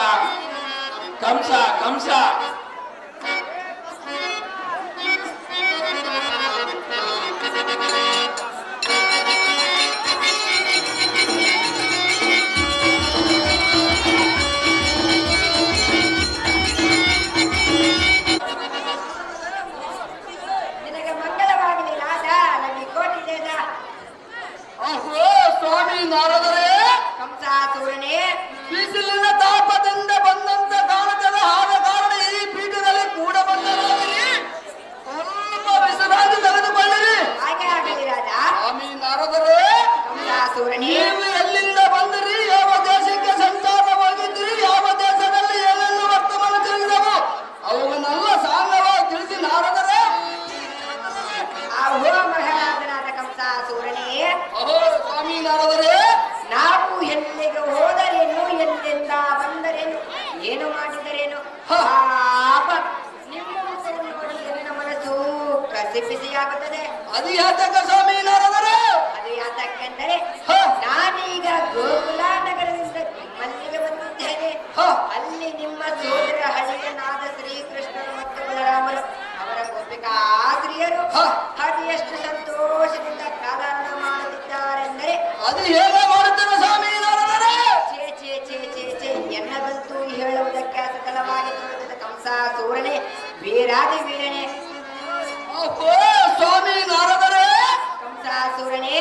ಕಂಸ ಕಂಸ ನಿನಗೆ ಮಂಗಳವಾಗಲಿ ರಾಜ. ನನಗೆ ಕೋಟಿದ್ದೇದ ಅಹೋ ಸ್ವಾಮಿ ನಾರದರೆ, ಕಂಸಾಸುರನೇ, ಬಿಸಿಲಿನ ತಾಪದಿಂದ ಬಂದಂತ ಕಾರಣದ ಆದ ಕಾರಣ ಈ ಪೀಠದಲ್ಲಿ ಕೂಡ ಬಂದರಾಗಿರಿ, ಸ್ವಲ್ಪ ವಿಶ್ರಾಂತಿ ತೆಗೆದುಕೊಳ್ಳಿರಿ. ಹಾಗೆ ಆಗಲಿ ರಾಜ. ಸ್ವಾಮಿ ನಾರದರೆ, ಕಂಸಾಸುರನೇ, ನೀವು ಎಲ್ಲಿಂದ ಬಂದಿರಿ, ಯಾವ ದೇಶಕ್ಕೆ ಸಂಚಾರವಾಗಿದ್ದೀರಿ, ಯಾವ ದೇಶದಲ್ಲಿ ಏನೆಲ್ಲ ವರ್ತಮಾನ ತಿಳಿದವು ಅವುಗಳನ್ನೆಲ್ಲ ಸಾಂಗವಾಗಿ ತಿಳಿಸಿ ನಾರದರೆ. ಆಹೋ ಮಹಾರಾಜನಾದ ಕಂಸಾಸುರನೇ, ಅಹೋ ಸ್ವಾಮಿ ನಾರದರೆ, ನಾವು ಎಲ್ಲಿಗೆ ಹೋದರೇನು, ಎಲ್ಲಿಂದ ಬಂದರೇನು, ಏನು ಮಾಡಿದರೇನು, ಪಾಪ ನಿಮ್ಮ ಮುಖವನ್ನು ನೋಡಿ ನನ್ನ ಮನಸ್ಸು ಕಸಿಪಿಸಿಯಾಗುತ್ತದೆ. ಅದು ಯಾತಕ ಸ್ವಾಮಿ ನಾರದರೆ? ಅದು ಯಾತಕ್ಕೆಂದರೆ ಹ. ನಾನೀಗ ಗೋಕುಲ ನಗರದಿಂದ ನಿಮ್ಮಲ್ಲಿಗೆ ಬಂದಿದ್ದೇನೆ. ಅಲ್ಲಿ ನಿಮ್ಮ ಸೋದರ ಹಳ್ಳಿಯನಾದ ಶ್ರೀಕೃಷ್ಣನು ಮತ್ತು ಬಲರಾಮರು ಅವರ ಗೋಪಿಕಾಸ್ತ್ರೀಯರು ಅದು ಎಷ್ಟು ಸಂತೋಷದಿಂದ ಕಾಲಹರಣ ಮಾಡುತ್ತಿದ್ದಾರೆಂದರೆ ಅದು ಹೇಗೆ ಮಾಡುತ್ತೇನೆ ಸ್ವಾಮಿ ನಾರದರೆ? ಛೇ ಛೇ ಛೇ ಛೇ ಛೇ ಎನ್ನದಂತೂ ಹೇಳುವುದಕ್ಕೆ ಅಸಕಲವಾಗಿ ತೋರುತ್ತದೆ. ಕಂಸಾಸುರನೇ, ವೀರಾದಿ ವೀರನೇ, ಅಹೋ ಸ್ವಾಮಿ ನಾರದರೆ, ಕಂಸಾಸುರನೇ,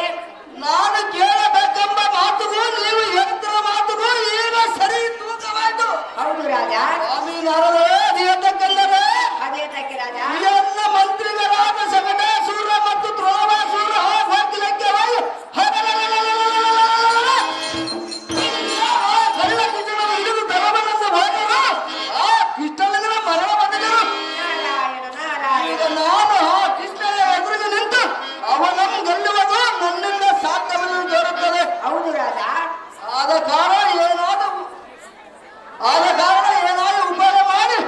ನಾನು ಕೇಳಬೇಕೆಂಬ ಮಾತುಗೂ ನೀವು ಹೇಳ್ತಿರೋ ಮಾತುಗೂ ಈಗ ಸರಿ ತೂಕವಾಯ್ತು. ಹೌದು ರಾಜ. ಸ್ವಾಮಿ ನಾರದರೆ, ಅದು ಯಾತಕ್ಕೆಂದರೆ ಅದೇ ತಕ್ಕೆ ರಾಜ. ಎಲ್ಲ ಮಂತ್ರಿಗಳಾದ ಸಕಟಾಸುರ ಮತ್ತು ದ್ರೋಣಾಸುರ ಹೋಗ್ಲಿಕ್ಕೆ ಹೋಗಿ ಕಳ್ಳ ಕಿಚ್ಚನನ್ನು ಹಿಡಿದು ತರಬಲ್ಲಂತ ಹೋದರು. ಆ ಕೃಷ್ಣನಿಗೆ ಮರಣ ಬಂದಿದ್ದರು. ನಾರಾಯಣ ಈಗ ನಾರಾಯಣ. ನಾನು ಆ ಕೃಷ್ಣನ ಎದುರಿಗೆ ನಿಂತು ಅವನನ್ನು ಗೆಲ್ಲುವುದು ನನ್ನಿಂದ ಸಾಧ್ಯವೆಂದು ತೋರುತ್ತದೆ. ಹೌದು ರಾಜ. ಆದ ಕಾರಣ ಏನಾದ ಉಪಾಯ ಮಾಡಿ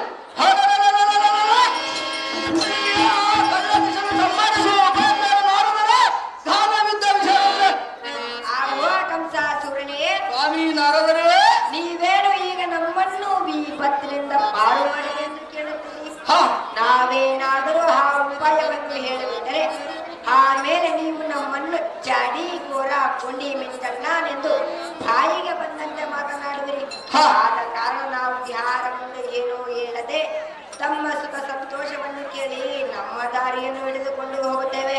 ಸಂಪಾದಿಸುವ ಉಪಾಯ ಮಾಡಿದರೆ ಗಾನವಿದ್ದ ವಿಷಯ. ಆಹೋ ಕಂಸಾಸುರನೇ, ಸ್ವಾಮಿ ನಾರದರೆ, ನೀವೇನು ಈಗ ನಮ್ಮನ್ನು ವಿಪತ್ತಿನಿಂದ ಪಾರು ಮಾಡಿದೆ ಎಂದು ಕೇಳುತ್ತೀರಿ. ಹ ನಾವೇನಾದರೂ ಆ ಉಪಾಯವನ್ನು ಹೇಳುವುದರೆ ಆಮೇಲೆ ನೀವು ನಮ್ಮನ್ನು ಚಾಡಿ ಗೋರ ಕೊಂಡಿ ಮಿಂಚಣ್ಣನೆಂದು ಬಾಯಿಗೆ ಬಂದಂತೆ ಮಾತನಾಡುವಿರಿ. ಆದ ಕಾರಣ ನಾವು ಯಾರ ಮುಂದೆ ಏನೂ ಹೇಳದೆ ತಮ್ಮ ಸುಖ ಸಂತೋಷವನ್ನು ಕೇಳಿ ನಮ್ಮ ದಾರಿಯನ್ನು ಹಿಡಿದುಕೊಂಡು ಹೋಗುತ್ತೇವೆ.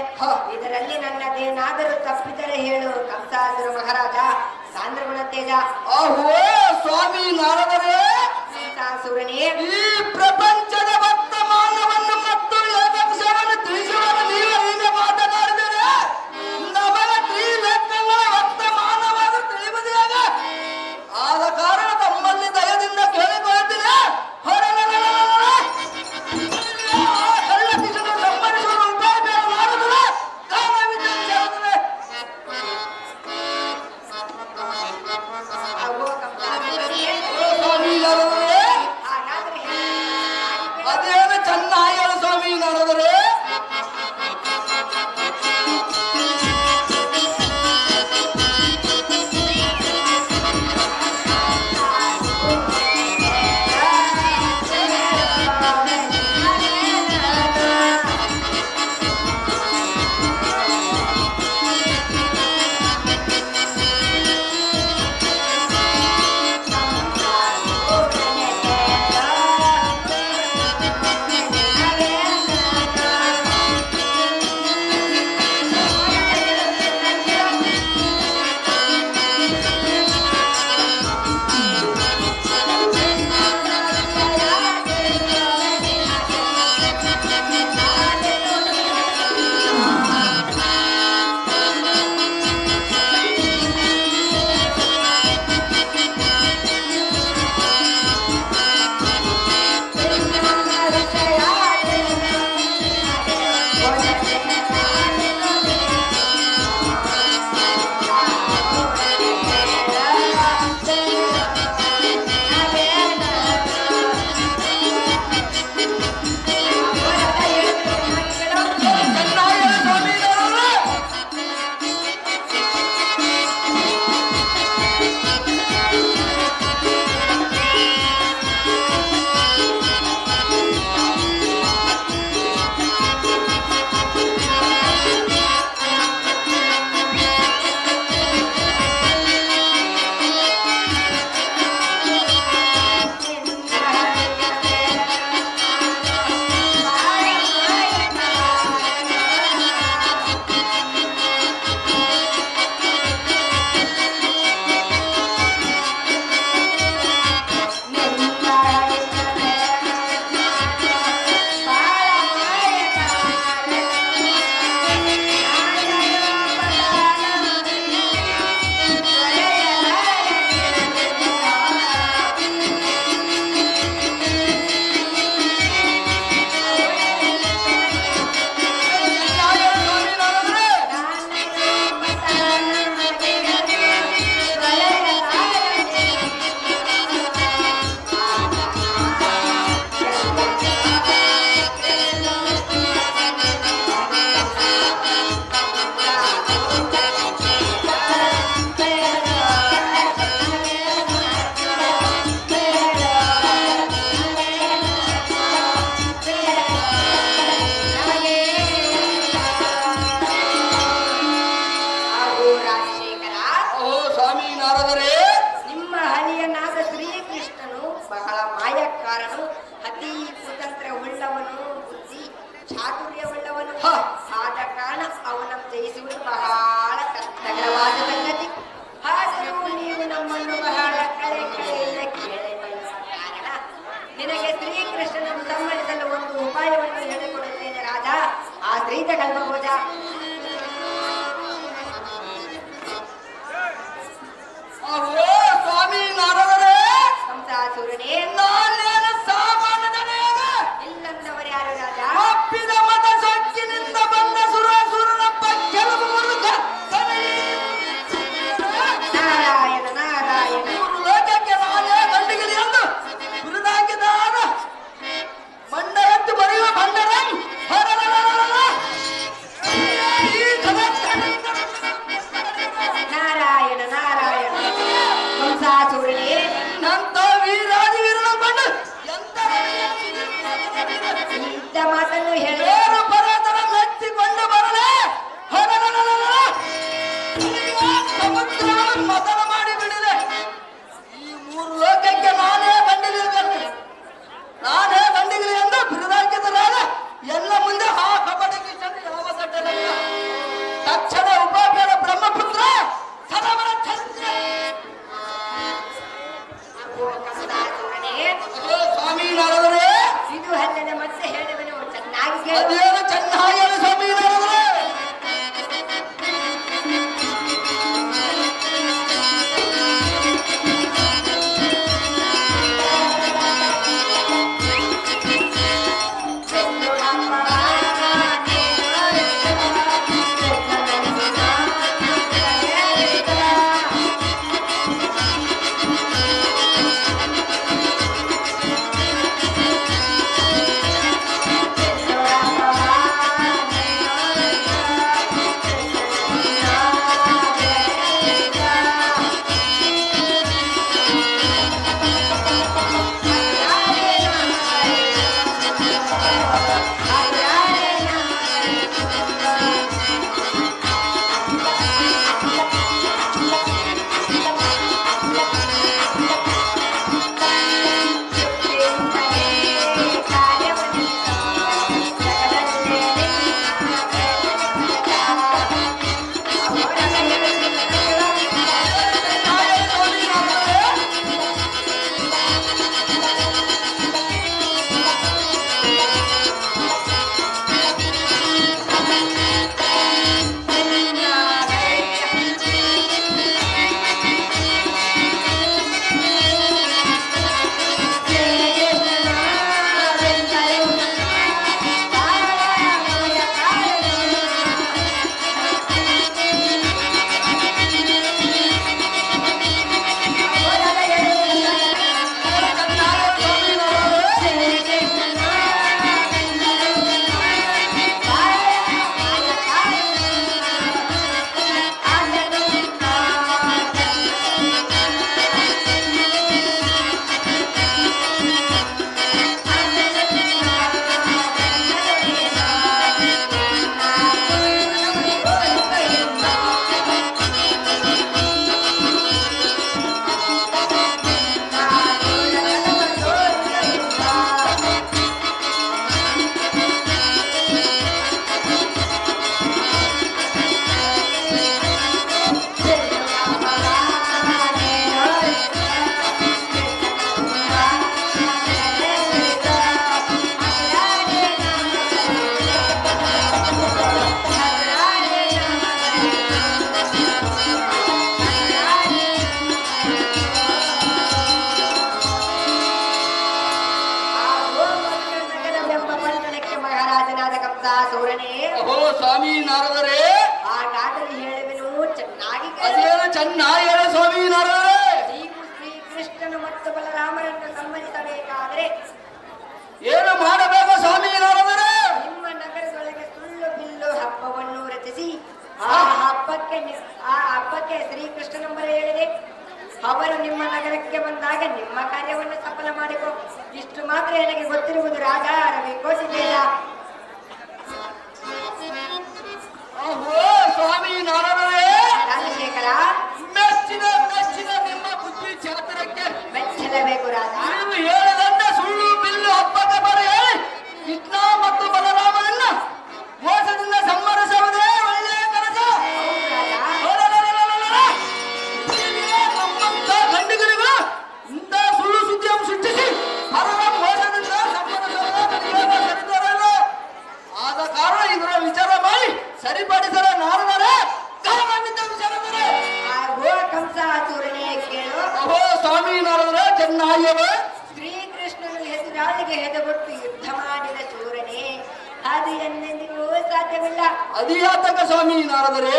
ಇದರಲ್ಲಿ ನನ್ನದೇನಾದರೂ ತಪ್ಪಿದರೆ ಹೇಳು ಕಂಸಾಸುರ ಮಹಾರಾಜ, ಸಾಂದ್ರಗುಣ ತೇಜ. ಅಹೋ ಸ್ವಾಮಿ ನಾರದರೆ, ಕಂಸಾಸುರನೇ, ಈ ಪ್ರಪಂಚದ ವರ್ತಮಾನವನ್ನು ಮತ್ತು ಯೋಗಕ್ಷೇಮವನ್ನು ತಿಳಿಸುವಾಗ ನೀವು ಹೀಗೆ ಮಾತನಾಡಿದರೆ ನಮಗೆ ತ್ರಿಲೋಕಗಳ ವರ್ತಮಾನವಾದ ತಿಳಿಯುವುದು ಹೇಗೆ? ಆದ ಕಾರಣ ತಮ್ಮಲ್ಲಿ ದಯದಿಂದ ಕೇಳಿಕೊಳ್ಳುತ್ತೇನೆ. ಕಳ್ಳ ಕಿಸನ್ನು ಸಂಬಂಧಿಸುವ ಉಪಾಯ ಬೇರೆ ಮಾಡುತ್ತದೆ. ಗಾನವಿದ್ದ ವಿಷಯವಾಗುತ್ತದೆ. ಆಹೋ ಕಂಸಾಸುರನೇ, ಸ್ವಾಮಿ ನಾರದರೆ, ಹಾಗಾದ್ರೆ ಹೇಳು. ಅದೇನು ಚೆನ್ನಾಗಿ ಹೇಳು ಸ್ವಾಮಿ ನಾರದರೆ. ಅಹೋ ಸ್ವಾಮಿ ನಾರದರೇ, ಕಂಸಾಸುರನೇ, ನಾನೇನು ಸಾಮಾನ್ಯದನೆಯಾಗ ಇಲ್ಲಂದವರು ಯಾರು ರಾಜ? ಒಪ್ಪಿದ ಮತ ಸೊಕ್ಕಿನಿಂದ ಬಂದ ಸುರಸುರನಪ್ಪ ಕೆಲವು ಮುರುಕ ನಾರಾಯಣ ನಾರಾಯಣ. ಮೂರು ಲೋಕಕ್ಕೆ ನಾನೇ ಗಂಡಿಗಿರಿ ಎಂದು ಬಿರುದಾಕಿದಾರ ಮಂಡ ಎತ್ತು ಬರೆಯುವ ಭಂಡರಂ ನಾರಾಯಣ ನಾರಾಯಣ. ಕಂಸಾಸುರನೇ, ನಂತ ವೀರಾದಿ ವೀರನ ಬಂಡು ಎಂತ ಇಂಥ ಮಾತನ್ನು ಹೇಳಿ ಬೇರು ಪರ್ವತನ ಮೆಚ್ಚಿಕೊಂಡು ಬರಲೇ ಸಮುದ್ರವನ್ನು ಮತನ ಮಾಡಿ ಬಿಡಿದೆ. ಈ ಮೂರು ಲೋಕಕ್ಕೆ ನಾನೇ ಗಂಡಿಗಿರಿ ಎಂದು ಬಿರುದಾಕಿದರಾಗ ಎಲ್ಲ ಮುಂದೆ ಆ ಕಬಡ್ಡಿಗೆ ಚಂದ್ರ ಯಾವ ದಡ್ಡನಲ್ಲ. ತಕ್ಷಣ ಉಪಾಪೇರ ಬ್ರಹ್ಮಪುತ್ರ ಸದವರ ಚಂದ್ರ. ಕಂಸಾಸುರನೇ, ಸ್ವಾಮಿ ನಾರದರೇ, ಇದು ಅಲ್ಲದ ಮತ್ತೆ ಹೇಳುವನು ಚೆನ್ನಾಗಿ ಕೇಳು. ಅದೇನು ಚೆನ್ನಾಗಿ ಸ್ವಾಮಿ ನಾರದರೇ. ಕಂಸಾಸುರನೇ, ಅಹೋ ಸ್ವಾಮಿ ನಾರದರೇ, ಹಾಗಾದರೆ ಹೇಳುವೆನು ಚೆನ್ನಾಗಿ ಕೇಳು. ಅದೇನು ಚೆನ್ನಾಗಿ ಹೇಳ ಸ್ವಾಮಿ ನಾರದರೇ. ನೀವು ಶ್ರೀಕೃಷ್ಣನು ಮತ್ತು ಬಲರಾಮರನ್ನು ಸಂಹರಿಸಬೇಕಾದರೆ ಏನು ಮಾಡಬೇಕು ಸ್ವಾಮಿ ನಾರದರೇ? ನಿಮ್ಮ ನಗರದೊಳಗೆ ಸುಳ್ಳು ಬಿಲ್ಲು ಹಬ್ಬವನ್ನು ರಚಿಸಿ ಆ ಹಬ್ಬಕ್ಕೆ ಶ್ರೀಕೃಷ್ಣನೆಂಬರು ಹೇಳಿದೆ. ಅವರು ನಿಮ್ಮ ನಗರಕ್ಕೆ ಬಂದಾಗ ನಿಮ್ಮ ಕಾರ್ಯವನ್ನು ಸಫಲ ಮಾಡಿಕೊ. ಇಷ್ಟು ಮಾತ್ರ ನನಗೆ ಗೊತ್ತಿರುವುದು ರಾಜ ರವಿ ಕೋಟಿಬೇಡ. ಅಹೋ ಸ್ವಾಮಿ ನಾರದರೇ, ರಾಜಶೇಖರ, ಮೆಚ್ಚಿದ ನಿಮ್ಮ ಬುದ್ಧಿ ಚಾತುರ್ಯಕ್ಕೆ ಮೆಚ್ಚಲೇಬೇಕು ರಾಜ. ನೀವು ಹೇಳದಂತ ಸುಳ್ಳು ಬಿಲ್ಲು ಹಬ್ಬಕ್ಕೆ ಬರೆ ಕೃಷ್ಣ ಮತ್ತು ಬಲರಾಮನನ್ನ ಮೋಸದಿಂದ ಸಂಹರಿಸುವುದೇ ಒಳ್ಳೆಯ ಕೆಲಸ. ನಮ್ಮಂತ ಗಂಡಿಗರಿಗೂ ಇಂಥ ಸುಳ್ಳು ಸುದ್ದಿಯನ್ನು ಸೃಷ್ಟಿಸಿ ಅವರ ಮೋಸದಿಂದ ಸಂಹರಿಸುವುದೇ ಅದು ಎಂದೆಂದಿಗೂ ಸಾಧ್ಯವಿಲ್ಲ. ಅದು ಯಾತಕ ಸ್ವಾಮಿ ನಾರದರೆ?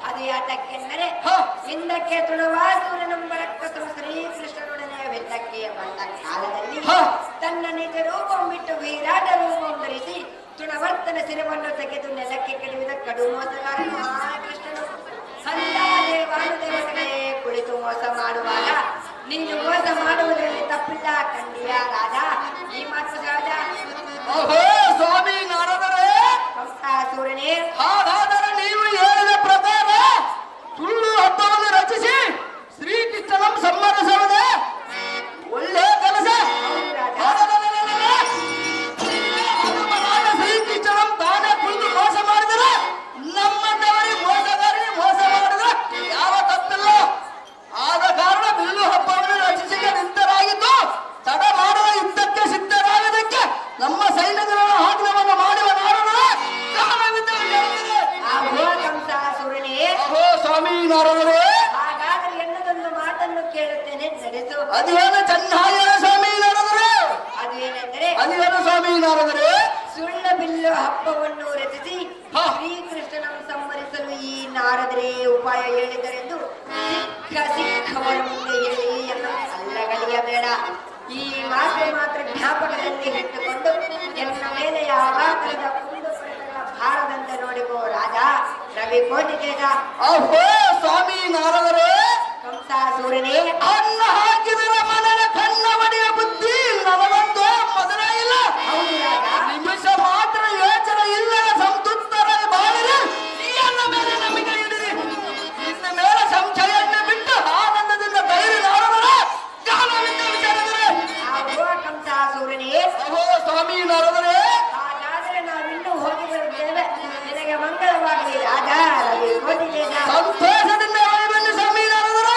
ಅದು ಯಾತಕ್ಕೆಂದರೆ ಹ. ಹಿಂದಕ್ಕೆ ತೃಣವಾಸೂರನೆಂಬ ರಕ್ಕಸನು ಶ್ರೀಕೃಷ್ಣನೊಡನೆ ವೆದ್ದಕ್ಕೆ ಬಂದ ಕಾಲದಲ್ಲಿ ಹ. ತನ್ನ ನಿಜ ರೂಪಂ ಬಿಟ್ಟು ವಿರಾಟ ರೂಪಂ ಧರಿಸಿ ತೃಣವರ್ತನ ಶಿರವನ್ನು ತೆಗೆದು ನೆಲಕ್ಕೆ ಕೆಡವಿದ ಕಡು ಮೋಸಗಾರನು ಆ ಕೃಷ್ಣನು. ಸಂತ ದೇವಾನುದೇವತೆಗಳೇ ಕುಳಿತು ಮೋಸ ಮಾಡುವಾಗ ನೀನು ಮೋಸ ಮಾಡುವುದರಲ್ಲಿ ತಪ್ಪಿಲ್ಲ ಕಂಡಿಯ ರಾಜ. ಈ ಮಾತು ಸಹಜ. ಓಹೋ ಸ್ವಾಮಿ ನಾರದರೆ, ಕಂಸಾಸೂರನೇ, ಹಾಗಾದರೆ ನೀವು ಹೇಳಿದ ಪ್ರಕಾರ ಸುಳ್ಳು ಹಬ್ಬವನ್ನು ರಚಿಸಿ ಶ್ರೀಕೃಷ್ಣನಂ ಸಮ್ಮರಿಸುವುದೇ ಒಳ್ಳೆ ಕೆಲಸ. ಹೌದು ರಾಜ. ಶ್ರೀಕೃಷ್ಣನಂ ತಾನೇ ಕುಳಿತು ಮೋಸ ಮಾಡಿದರೆ ನಮ್ಮಂತವರಿಗೆ ಮೋಸಗಾರಿಗೆ ಮೋಸ ಮಾಡಿದ್ರೆ ಯಾವ ತಪ್ಪಿಲ್ಲ. ಆದ ಕಾರಣ ಬಿಲ್ಲು ಹಬ್ಬವನ್ನು ರಚಿಸಿಗೆ ನಿಂತರಾಗಿದ್ದು ತಡ ಮಾಡುವ ಯುದ್ಧಕ್ಕೆ ಸಿದ್ಧರಾಗದಕ್ಕೆ ನಮ್ಮ ಸೈನ್ಯಗಳನ್ನು ಆಗ್ರಹವನ್ನು ಮಾಡುವ ನಾರದರೆ ಕಾರಣವಿದ್ದ ವಿಚಾರವಿದೆ. ಆಹೋ ಕಂಸಾಸೂರನೇ, ಅಹೋ ಸ್ವಾಮಿ ನಾರದರೆ, ಹಾಗಾದರೆ ಎನ್ನದೊಂದು ಮಾತನ್ನು ಕೇಳುತ್ತೇನೆ, ನಡೆಸು. ಅದೇನು ಚೆನ್ನಾಗಿ ಸ್ವಾಮಿ ನಾರದರೆ? ಅದು ಏನೆಂದರೆ ಅದೇನು ಸ್ವಾಮಿ ನಾರದರೆ? ಸುಳ್ಳ ಬಿಲ್ಲು ಹಬ್ಬವನ್ನು ರಚಿಸಿ ಹ. ಶ್ರೀಕೃಷ್ಣನ ಸಂಹರಿಸಲು ಈ ನಾರದರೆ ಉಪಾಯ ಹೇಳಿದರೆಂದು ಸಿಕ್ಕವರ ಮುಂದೆ ಹೇಳಿ ಅಲ್ಲಗಲಿಯಬೇಡ. ಈ ಮಾತು ಮಾತ್ರ ಜ್ಞಾಪಕದಲ್ಲಿ ಇಟ್ಟುಕೊಂಡು ಎನ್ನ ಮೇಲೆ ಯಾವ ತರದ ಕುಂದು ಕೊರತೆಗಳ ಭಾರದಂತೆ ನೋಡಿಕೋ ರಾಜ ರವಿ ಕೋಟಿತೇಜ. ಅಹೋ ಸ್ವಾಮಿ ನಾರದರೆ, ಕಂಸಾಸೂರನೇ, ಅನ್ನ ಹಾಕಿದರ ಮನನ ಕಣ್ಣ ಬಡಿಯ ಬುದ್ಧಿ ನನಗಂತೂ ಮೊದಲೇ ಇಲ್ಲ. ಹೌದು ರಾಜ. ನಿಮಿಷ ಮಾತ್ರ ಯೋಚನೆ ಇಲ್ಲದ ಸಂತುಷ್ಟರ ಬಾಳಿರಿ ನೀಯನ್ನ ಮೇಲೆ ನಮಗೆ ಹಿಡಿದಿ ಇನ್ನ ಮೇಲೆ ಸಂಶಯವನ್ನು ಬಿಟ್ಟು ಆನಂದದಿಂದ ಧೈರ್ಯ ನಾರದರೆ ಜ್ಞಾನವಿದ್ದ ವಿಚಾರದರೆ. ಆಹೋ ಕಂಸಾಸೂರನೇ, ಅಹೋ ಸ್ವಾಮಿ ನಾರದರೆ, ಹಾಗಾದರೆ ನಾವಿನ್ನೂ ಹೋಗಿ ಬರುತ್ತೇವೆ. ನಿನಗೆ ಮಂಗಳವಾಗಲಿ ರಾಜ ರವಿ ಕೋಟಿತೇಜ. ಸಂತೋಷದಿಂದ ಹೋಗಿ ಬನ್ನಿ ಸ್ವಾಮಿ ನಾರದರೆ.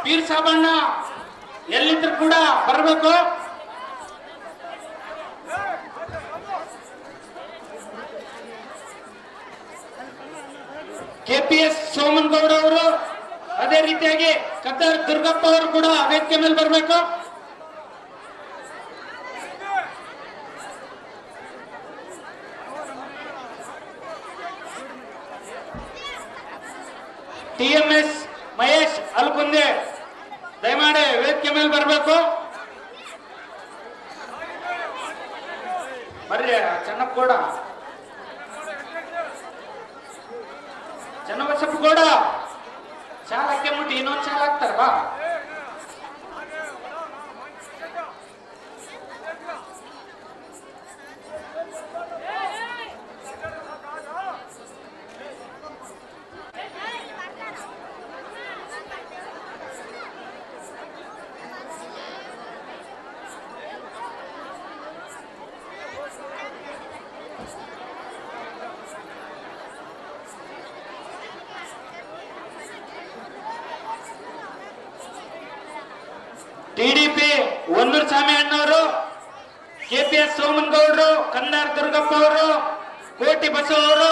ಪೀರ್ ಸಾಬಣ್ಣ ಎಲ್ಲಿದ್ರು ಕೂಡ ಬರಬೇಕು. KPS ಸೋಮನಗೌಡ ಅವರು, ಅದೇ ರೀತಿಯಾಗಿ ಕದ್ದರ್ ದುರ್ಗಪ್ಪ ಅವರು ಕೂಡ ವೇದಿಕೆ ಮೇಲೆ ಬರಬೇಕು. TMS ಮಹೇಶ್ ಅಲ್ಕುಂದೆ ದಯಮಾಡಿ ವೇದಿಕೆ ಮೇಲೆ ಬರಬೇಕು. ಬರ್ರಿ ಚೆನ್ನಪ್ಪಗೌಡ, ಚೆನ್ನಬಸಪ್ಪಗೌಡ ಚಾಲ ಹಾಕಿ ಮುಟ್ಟಿ ಇನ್ನೊಂದು ಚಾಲ ಹಾಕ್ತಾರ ಬಾ. TDP ಒಂದೂರು ಸ್ವಾಮಿ ಅಣ್ಣವರು, KPS ಸೋಮನಗೌಡರು, ಕನ್ನಾರ್ ದುರ್ಗಪ್ಪ ಅವರು, ಕೋಟಿ ಬಸವ ಅವರು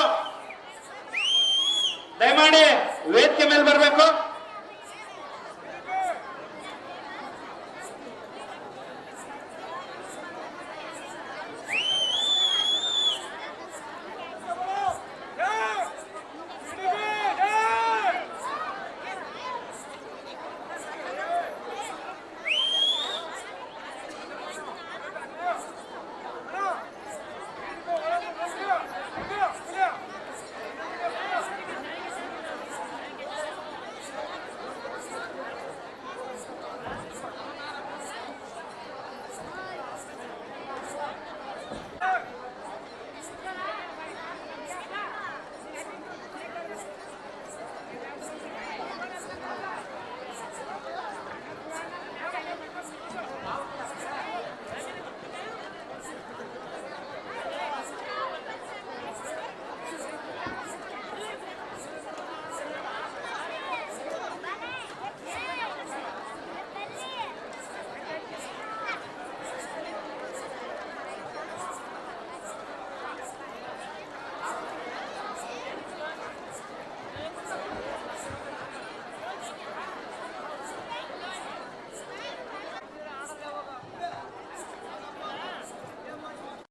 ದಯಮಾಡಿ ವೇದಿಕೆ ಮೇಲೆ ಬರಬೇಕು.